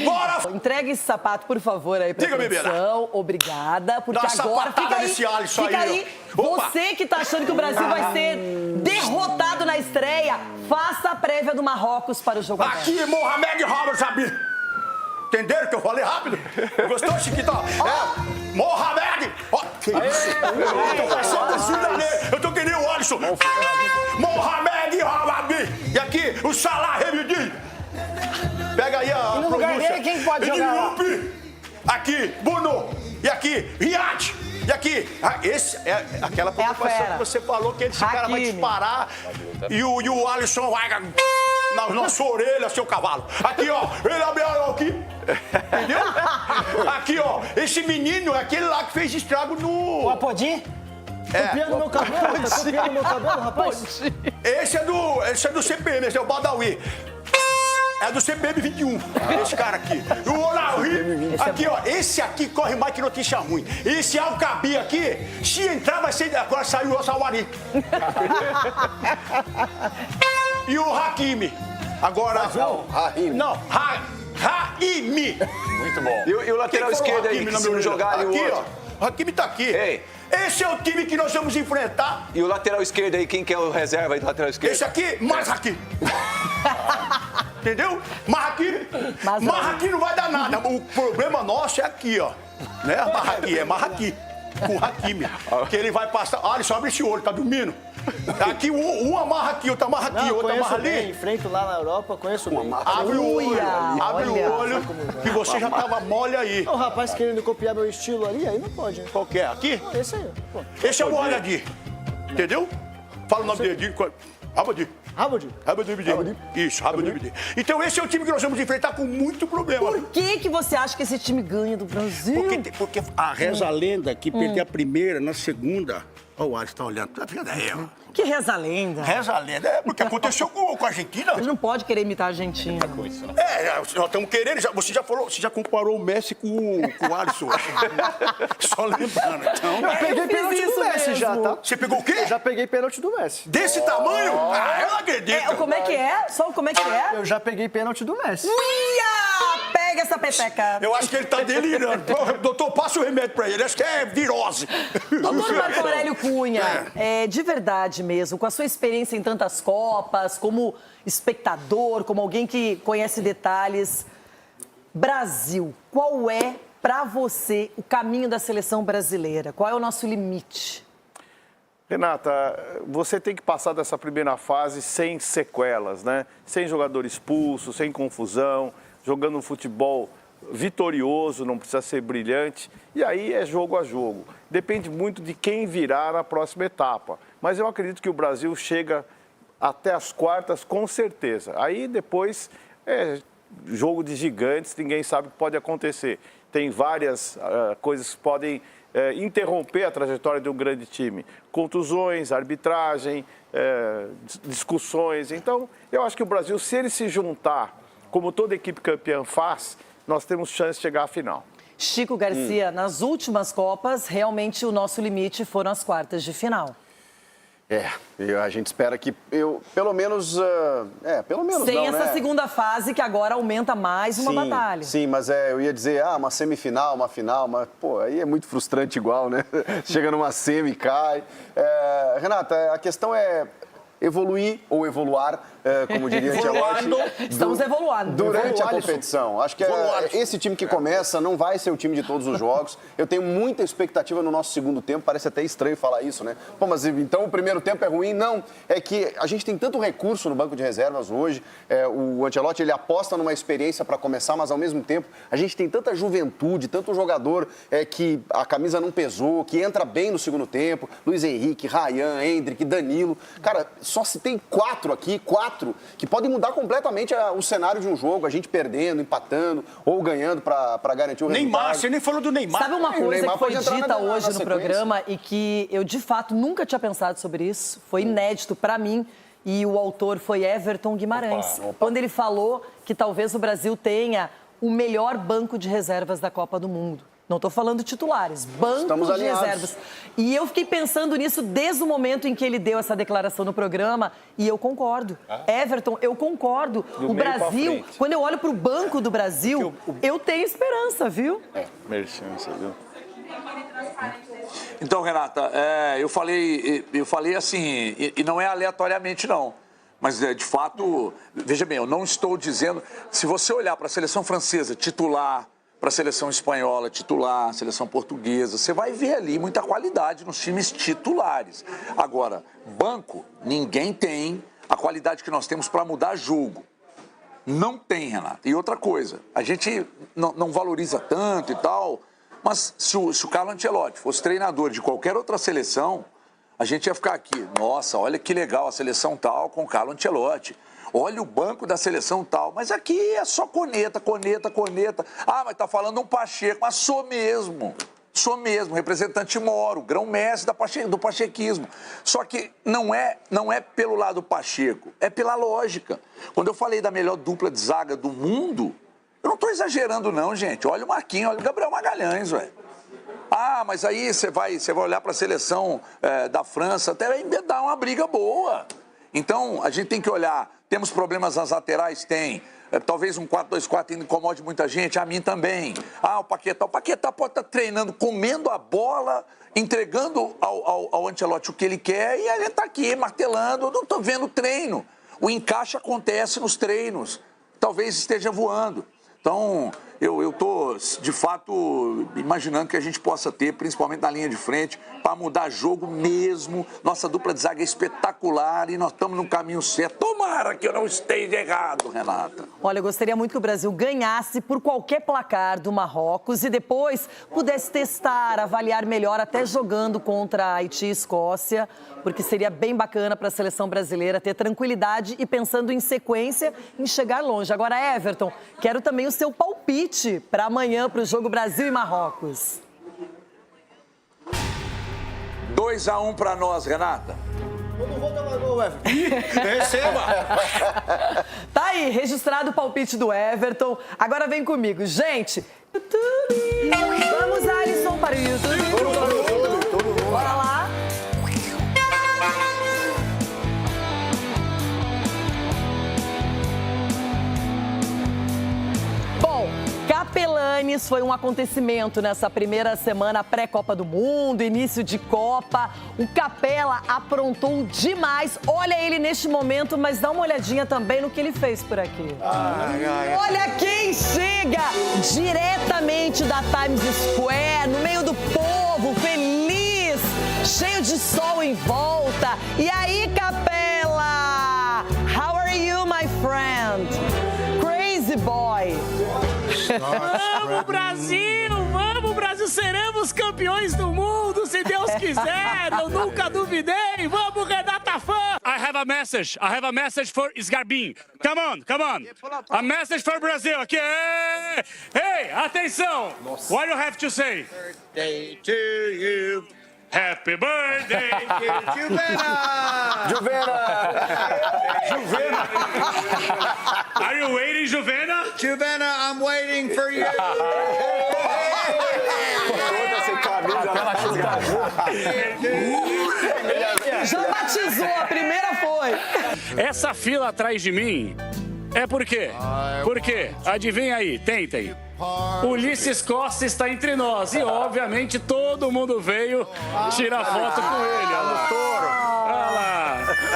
Bora! Entregue esse sapato, por favor, aí pra produção. Obrigada, porque Dá uma agora sapatada nesse Alisson fica aí, aí. ó. Opa! Você que tá achando que o Brasil vai ser derrotado na estreia, faça a prévia do Marrocos para o jogo. Aqui, Mohamed Robert Sabir. Entenderam que eu falei rápido? Gostou, Chiquito? É, Mohamed! Ó, que isso? Eu tô passando assim, né? Eu tô querendo o Alisson. Mohamed Hamadi! E aqui, o Salah Remedi! Pega aí a no lugar pronúncia. dele, quem pode jogar? Aqui, Bruno! E aqui, Riad! E aqui, esse é aquela preocupação que você falou, que esse cara vai disparar e o Alisson vai na nossa orelha, seu cavalo. Aqui, ó, ele abriu aqui, entendeu? Aqui, ó, esse menino é aquele lá que fez estrago no... O Apodi? Copiando meu cabelo? Tá copiando meu cabelo, rapaz? Esse é do CPM, esse é o Badawi. É do CPM 21, esse cara aqui. O Olawi, aqui, ó, esse aqui corre mais que notícia ruim. Esse Alcabi aqui, se entrar, vai ser... Agora saiu o Sawari. E o Hakimi. Agora... Não, Raimi. Muito bom. E o lateral esquerdo aí, que se não jogar ali o aqui, outro? ó, o Hakimi tá aqui. Ei. Esse é o time que nós vamos enfrentar. E o lateral esquerdo aí, quem que é o reserva aí do lateral esquerdo? Esse aqui, Marraqui. Entendeu? Marraqui não vai dar nada. O problema nosso é aqui, ó. Né? Marraqui, é Marraqui. Com o Hakimi. Que ele vai passar. Ah, ele só abre esse olho, tá dormindo? Aqui, um amarra aqui, outro amarra aqui, outro amarra ali. Bem, enfrento lá na Europa, conheço bem. Abre o olho, que você já tava mole aí. O rapaz querendo copiar meu estilo ali, aí não pode, né? Qual que é? Aqui? Esse aí, pô. Esse é o Mohamed. Entendeu? Fala o nome dele. Rabadi. Isso, Rabadi. Então esse é o time que nós vamos enfrentar com muito problema. Por que você acha que esse time ganha do Brasil? Porque a reza a lenda que perder a primeira, na segunda... Olha o Alisson tá olhando. Que reza a lenda? Reza a lenda. É porque aconteceu com a Argentina. Você não pode querer imitar a Argentina. Nós estamos querendo. Você já falou, você já comparou o Messi com o Alisson. Só lembrando. Então, eu peguei pênalti do Messi mesmo. Já, tá? Você pegou o quê? Eu já peguei pênalti do Messi. Desse tamanho? Ah, eu não acredito. Como é que é? Só como é que é? Eu já peguei pênalti do Messi. Uia! Pega essa peteca. Eu acho que ele tá delirando. Doutor, passa o remédio pra ele. Acho que é virose. Doutor Marco Aurélio Cunha, de verdade mesmo, com a sua experiência em tantas Copas, como espectador, como alguém que conhece detalhes, Brasil, qual é, pra você, o caminho da seleção brasileira? Qual é o nosso limite? Renata, você tem que passar dessa primeira fase sem sequelas, né? Sem jogador expulso, sem confusão, jogando um futebol vitorioso, não precisa ser brilhante. E aí é jogo a jogo. Depende muito de quem virá na próxima etapa. Mas eu acredito que o Brasil chega até as quartas com certeza. Aí depois é jogo de gigantes, ninguém sabe o que pode acontecer. Tem várias coisas que podem interromper a trajetória de um grande time. Contusões, arbitragem, discussões. Então, eu acho que o Brasil, se ele se juntar, como toda equipe campeã faz, nós temos chance de chegar à final. Chico Garcia, nas últimas Copas, realmente o nosso limite foram as quartas de final. A gente espera que pelo menos sem essa segunda fase que agora aumenta mais uma batalha. Sim, mas eu ia dizer, uma semifinal, uma final, mas pô, aí é muito frustrante igual, né? Chega numa semi, cai. Renata, a questão é evoluir ou evoluar, como diria Ancelotti. Estamos evoluando. Durante a competição. Acho que esse time que começa não vai ser o time de todos os jogos. Eu tenho muita expectativa no nosso segundo tempo. Parece até estranho falar isso, né? Pô, mas então o primeiro tempo é ruim? Não. É que a gente tem tanto recurso no banco de reservas hoje. O Ancelotti, ele aposta numa experiência para começar, mas ao mesmo tempo a gente tem tanta juventude, tanto jogador que a camisa não pesou, que entra bem no segundo tempo. Luiz Henrique, Ryan, Endrick, Danilo. Cara, só se tem quatro que podem mudar completamente o cenário de um jogo, a gente perdendo, empatando ou ganhando para garantir o resultado. Neymar, você nem falou do Neymar. Sabe uma coisa que foi dita hoje no programa e que eu, de fato, nunca tinha pensado sobre isso? Foi inédito para mim e o autor foi Everton Guimarães. Quando ele falou que talvez o Brasil tenha o melhor banco de reservas da Copa do Mundo. Não estou falando titulares, banco de reservas. E eu fiquei pensando nisso desde o momento em que ele deu essa declaração no programa e eu concordo. Everton, eu concordo. O Brasil, quando eu olho para o banco do Brasil, eu tenho esperança, viu? Viu? Então, Renata, eu falei assim, e não é aleatoriamente, não. Mas, de fato, veja bem, eu não estou dizendo... Se você olhar para a seleção francesa titular, para a seleção espanhola titular, seleção portuguesa, você vai ver ali muita qualidade nos times titulares. Agora, banco, ninguém tem a qualidade que nós temos para mudar jogo. Não tem, Renato. E outra coisa, a gente não valoriza tanto e tal, mas se o Carlo Ancelotti fosse treinador de qualquer outra seleção, a gente ia ficar aqui. Nossa, olha que legal a seleção tal com o Carlo Ancelotti. Olha o banco da seleção tal. Mas aqui é só corneta. Ah, mas tá falando um Pacheco. Mas sou mesmo, representante moro, grão-mestre do pachequismo. Só que não é pelo lado Pacheco, é pela lógica. Quando eu falei da melhor dupla de zaga do mundo, eu não estou exagerando não, gente. Olha o Marquinhos, olha o Gabriel Magalhães, velho. Ah, mas aí você vai olhar para a seleção da França, até vai dar uma briga boa. Então, a gente tem que olhar, temos problemas nas laterais? Tem. Talvez um 4-2-4 incomode muita gente, a mim também. Ah, o Paquetá pode estar treinando, comendo a bola, entregando ao Ancelotti o que ele quer e a gente está aqui martelando, não estou vendo treino. O encaixe acontece nos treinos, talvez esteja voando. Então, eu estou, de fato, imaginando que a gente possa ter, principalmente na linha de frente, para mudar jogo mesmo. Nossa dupla de zaga é espetacular e nós estamos no caminho certo. Tomara que eu não esteja errado, Renata. Olha, eu gostaria muito que o Brasil ganhasse por qualquer placar do Marrocos e depois pudesse testar, avaliar melhor, até jogando contra Haiti e Escócia, porque seria bem bacana para a seleção brasileira ter tranquilidade e pensando em sequência, em chegar longe. Agora, Everton, quero também o seu palpite para amanhã, para o jogo Brasil e Marrocos. 2-1 para nós, Renata. Eu não vou tomar gol, Everton. Receba! Tá aí, registrado o palpite do Everton. Agora vem comigo, gente. YouTube. Vamos, Alisson, para o YouTube. Bora lá. Bom, Capelanes foi um acontecimento nessa primeira semana pré-Copa do Mundo, início de Copa. O Capela aprontou demais. Olha ele neste momento, mas dá uma olhadinha também no que ele fez por aqui. Olha quem chega diretamente da Times Square, no meio do povo, feliz, cheio de sol em volta. E aí, Capela? How are you, my friend? Crazy boy. Vamos, Brasil, seremos campeões do mundo, se Deus quiser, eu nunca duvidei, vamos, Renata Fã! I have a message for Sgarbin. Come on, a message for Brazil, aqui, hey, atenção, what do you have to say? Birthday to you. Happy birthday, Juvena! Are you waiting, Juvena? Juvena, I'm waiting for you. Já batizou, a primeira foi. Essa fila atrás de mim é por quê? Por quê? Adivinha aí, tentem. Ulisses Costa está entre nós e, obviamente, todo mundo veio tirar foto com ele.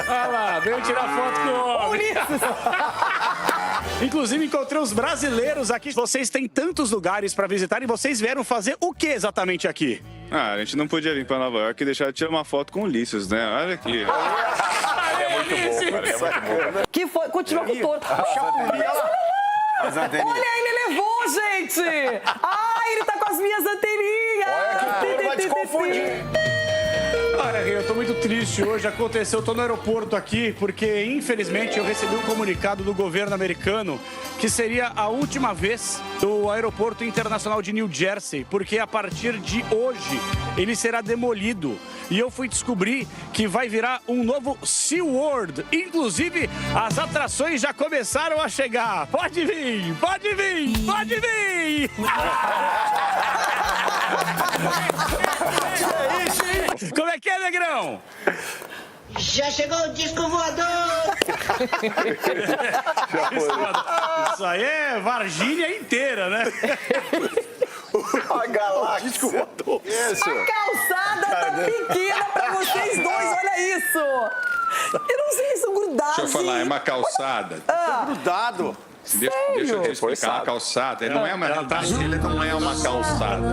Olha lá, veio tirar foto com o homem. Inclusive, encontrei os brasileiros aqui. Vocês têm tantos lugares para visitar e vocês vieram fazer o que exatamente aqui? A gente não podia vir para Nova York e deixar de tirar uma foto com o Ulisses, né? Olha aqui. É muito bom, cara, é muito bom. Que foi? Continua com o touro. Olha, ele levou, gente! Ai, ele tá com as minhas anteninhas! Olha que vai te confundir. Olha, eu tô muito triste hoje. Aconteceu, eu tô no aeroporto aqui, porque infelizmente eu recebi um comunicado do governo americano que seria a última vez do aeroporto internacional de New Jersey, porque a partir de hoje ele será demolido. E eu fui descobrir que vai virar um novo SeaWorld. Inclusive, as atrações já começaram a chegar. Pode vir, pode vir, pode vir! Como é que é, Negrão? Já chegou o disco voador! Isso aí é Varginha inteira, né? A galáxia. A calçada tá pequena pra vocês dois, olha isso! Eu não sei, são grudados. Deixa eu falar, é uma calçada. Grudado. Deixa eu te explicar, uma calçada. Não é uma, Brasília não é uma calçada.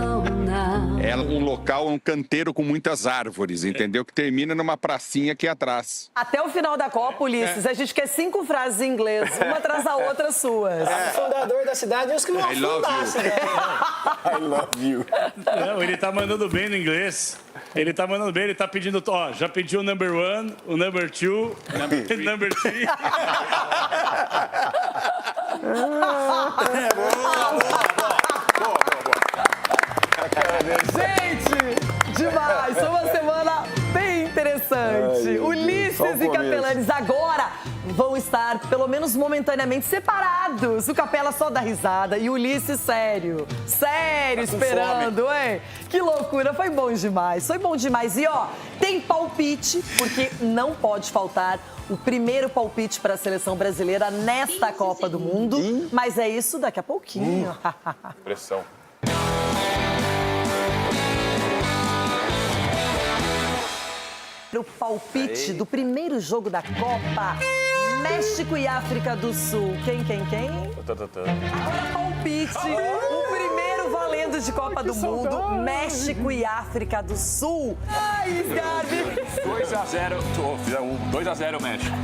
É um local, um canteiro com muitas árvores, entendeu? Que termina numa pracinha aqui atrás. Até o final da Copa, Ulisses, a gente quer 5 frases em inglês, uma atrás da outra suas. O fundador da cidade e os que vão I love fundar a you. cidade. I love you. Não, ele tá mandando bem no inglês. Ele tá mandando bem, ele tá pedindo, ó, já pediu o number 1, o number 2, number 3. Gente, demais! Foi uma semana bem interessante. Ai, Ulisses só o e começo. Capelanes agora vão estar, pelo menos momentaneamente, separados. O Capela só dá risada e o Ulisses sério. Sério, Tá com esperando, hein? Que loucura, foi bom demais, foi bom demais. E ó, tem palpite, porque não pode faltar o primeiro palpite para a seleção brasileira nesta Copa do Mundo. Mas é isso daqui a pouquinho. Pressão. O palpite do primeiro jogo da Copa, México e África do Sul. Quem? Agora palpite, o primeiro valendo de Copa do Mundo, México e África do Sul. Ai, Gabi. 2-0, 2-0 México.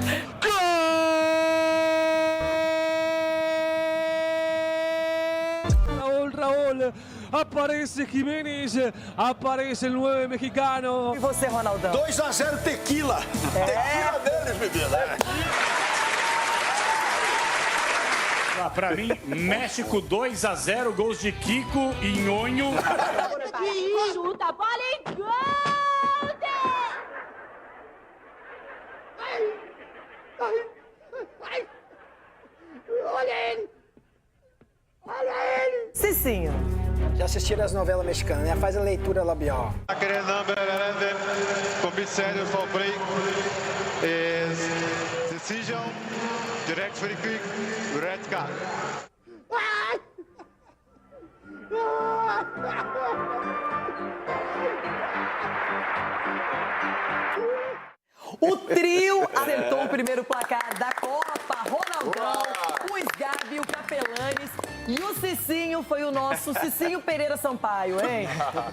Raúl, aparece Jiménez, aparece el 9 mexicano. E você, Ronaldão? 2-0 tequila. Tequila deles, bebê. Pra mim, México 2-0, gols de Kiko e Nhonho. E chuta a bola em gol! Olha ele! Olha ele! Cicinho. Já assistiram as novelas mexicanas, né? Faz a leitura labial. Aquele number comissário for break is decision, direct free kick, red card. O trio acertou o primeiro placar da Copa. Ronaldão, o Sgarbi, o Capelanes e o Cicinho foi o nosso Cicinho Pereira Sampaio, hein?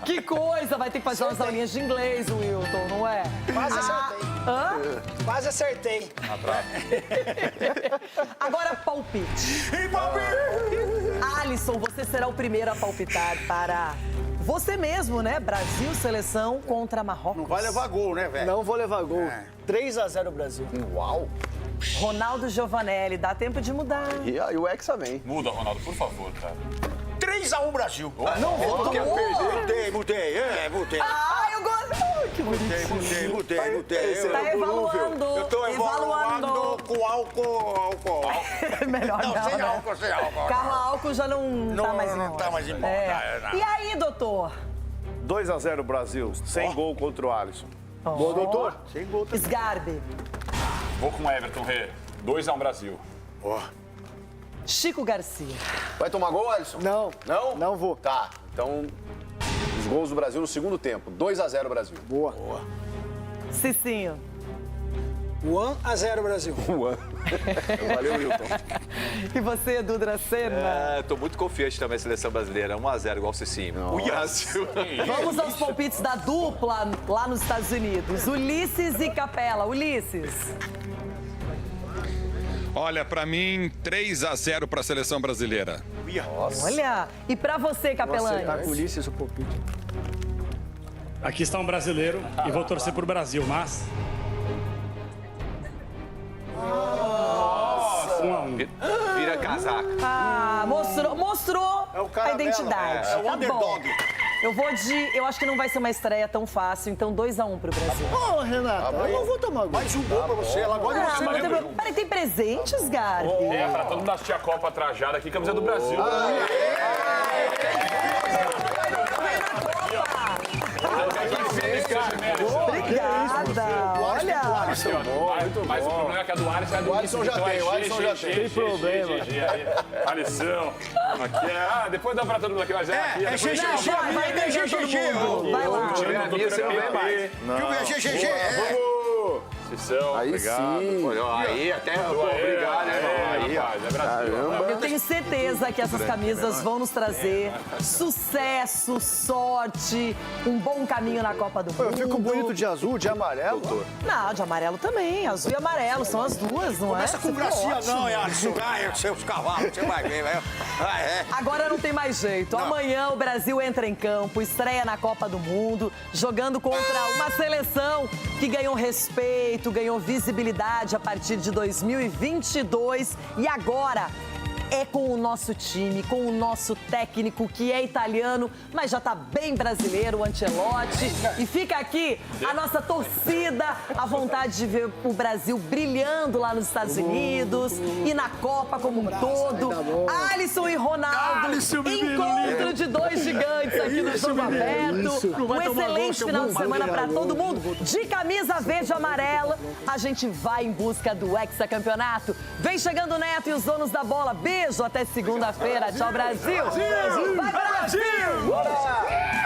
Que coisa! Vai ter que fazer umas aulinhas de inglês, Wilton, não é? Quase acertei. Hã? Quase acertei. Agora, palpite. Alisson, você será o primeiro a palpitar para você mesmo, né? Brasil, seleção contra Marrocos. Não vai levar gol, né, velho? Não vou levar gol. 3-0 Brasil. Uau. Ronaldo Giovanelli, dá tempo de mudar. E aí o Hexa vem. Muda, Ronaldo, por favor, cara. 3-1 Brasil. Não vou. Mudei. Ah, eu gosto. Que bonitinho. Mudei. Tá evaluando. Eu tô evaluando com álcool. Melhor não. Sem álcool. Carro álcool já não tá mais em moda. Tá mais em moda. E aí, doutor? 2-0 Brasil, sem gol contra o Alisson. Boa, doutor. Sem gol também. Sgarbi. Vou com o Everton, Rê. 2-1 Brasil. Chico Garcia. Vai tomar gol, Alisson? Não. Não? Não vou. Tá, então os gols do Brasil no segundo tempo. 2-0 Brasil. Boa. Cicinho. 1-0 Brasil. Valeu, Wilton. E você, Edu Dracena? Tô muito confiante também na seleção brasileira. 1-0 igual o Cicinho. O Brasil. Vamos aos palpites da dupla lá nos Estados Unidos. Ulisses e Capela. Ulisses. Olha, pra mim, 3-0 pra seleção brasileira. Olha. E pra você, Capelani? Tá com o Ulisses o palpite. Aqui está um brasileiro e vou torcer pro Brasil, mas... 1-1. Vira casaca. Ah, mostrou a identidade. É o Tá underdog. bom. Eu acho que não vai ser uma estreia tão fácil, então 2-1 pro Brasil. Ô, Renata, eu não vou tomar gol. Mais um gol pra você. Ela gosta de você. Peraí, tem presentes, Garbi? É, pra todo mundo assistir a Copa trajada aqui, camisa do Brasil. Obrigada. Olha. Mas o problema é que a do Alisson é a do Alisson já tem, o Alisson já tem. Tem problema. Alisson. Aqui é... depois dá pra todo mundo aqui, mas é aqui. É GGG, vai GGG. Vai lá. Tirei a minha, você não vem mais. GGG. Instituição, Aí obrigado. sim. Aí, até obrigado, Aí, rapaz, é Brasil. Eu tenho certeza que essas camisas vão nos trazer sucesso, sorte, um bom caminho na Copa do Mundo. Eu fico bonito de azul, de amarelo. Não, de amarelo também. Azul e amarelo são as duas, não Começa é? com gracinha não, Alisson. Ai, seus cavalos, você vai ver, velho. Agora não tem mais jeito. Amanhã o Brasil entra em campo, estreia na Copa do Mundo, jogando contra uma seleção que ganhou respeito, ganhou visibilidade a partir de 2022 e agora é com o nosso time, com o nosso técnico que é italiano, mas já tá bem brasileiro, o Ancelotti. E fica aqui a nossa torcida, a vontade de ver o Brasil brilhando lá nos Estados Unidos e na Copa como um todo. Alisson e Ronaldo, encontro de dois gigantes aqui no Jogo Aberto. Um excelente final de semana para todo mundo. De camisa verde e amarela, a gente vai em busca do hexacampeonato. Vem chegando o Neto e os donos da bola. Beijo, até segunda-feira. Tchau, Brasil! Brasil! Vai, Brasil! Brasil!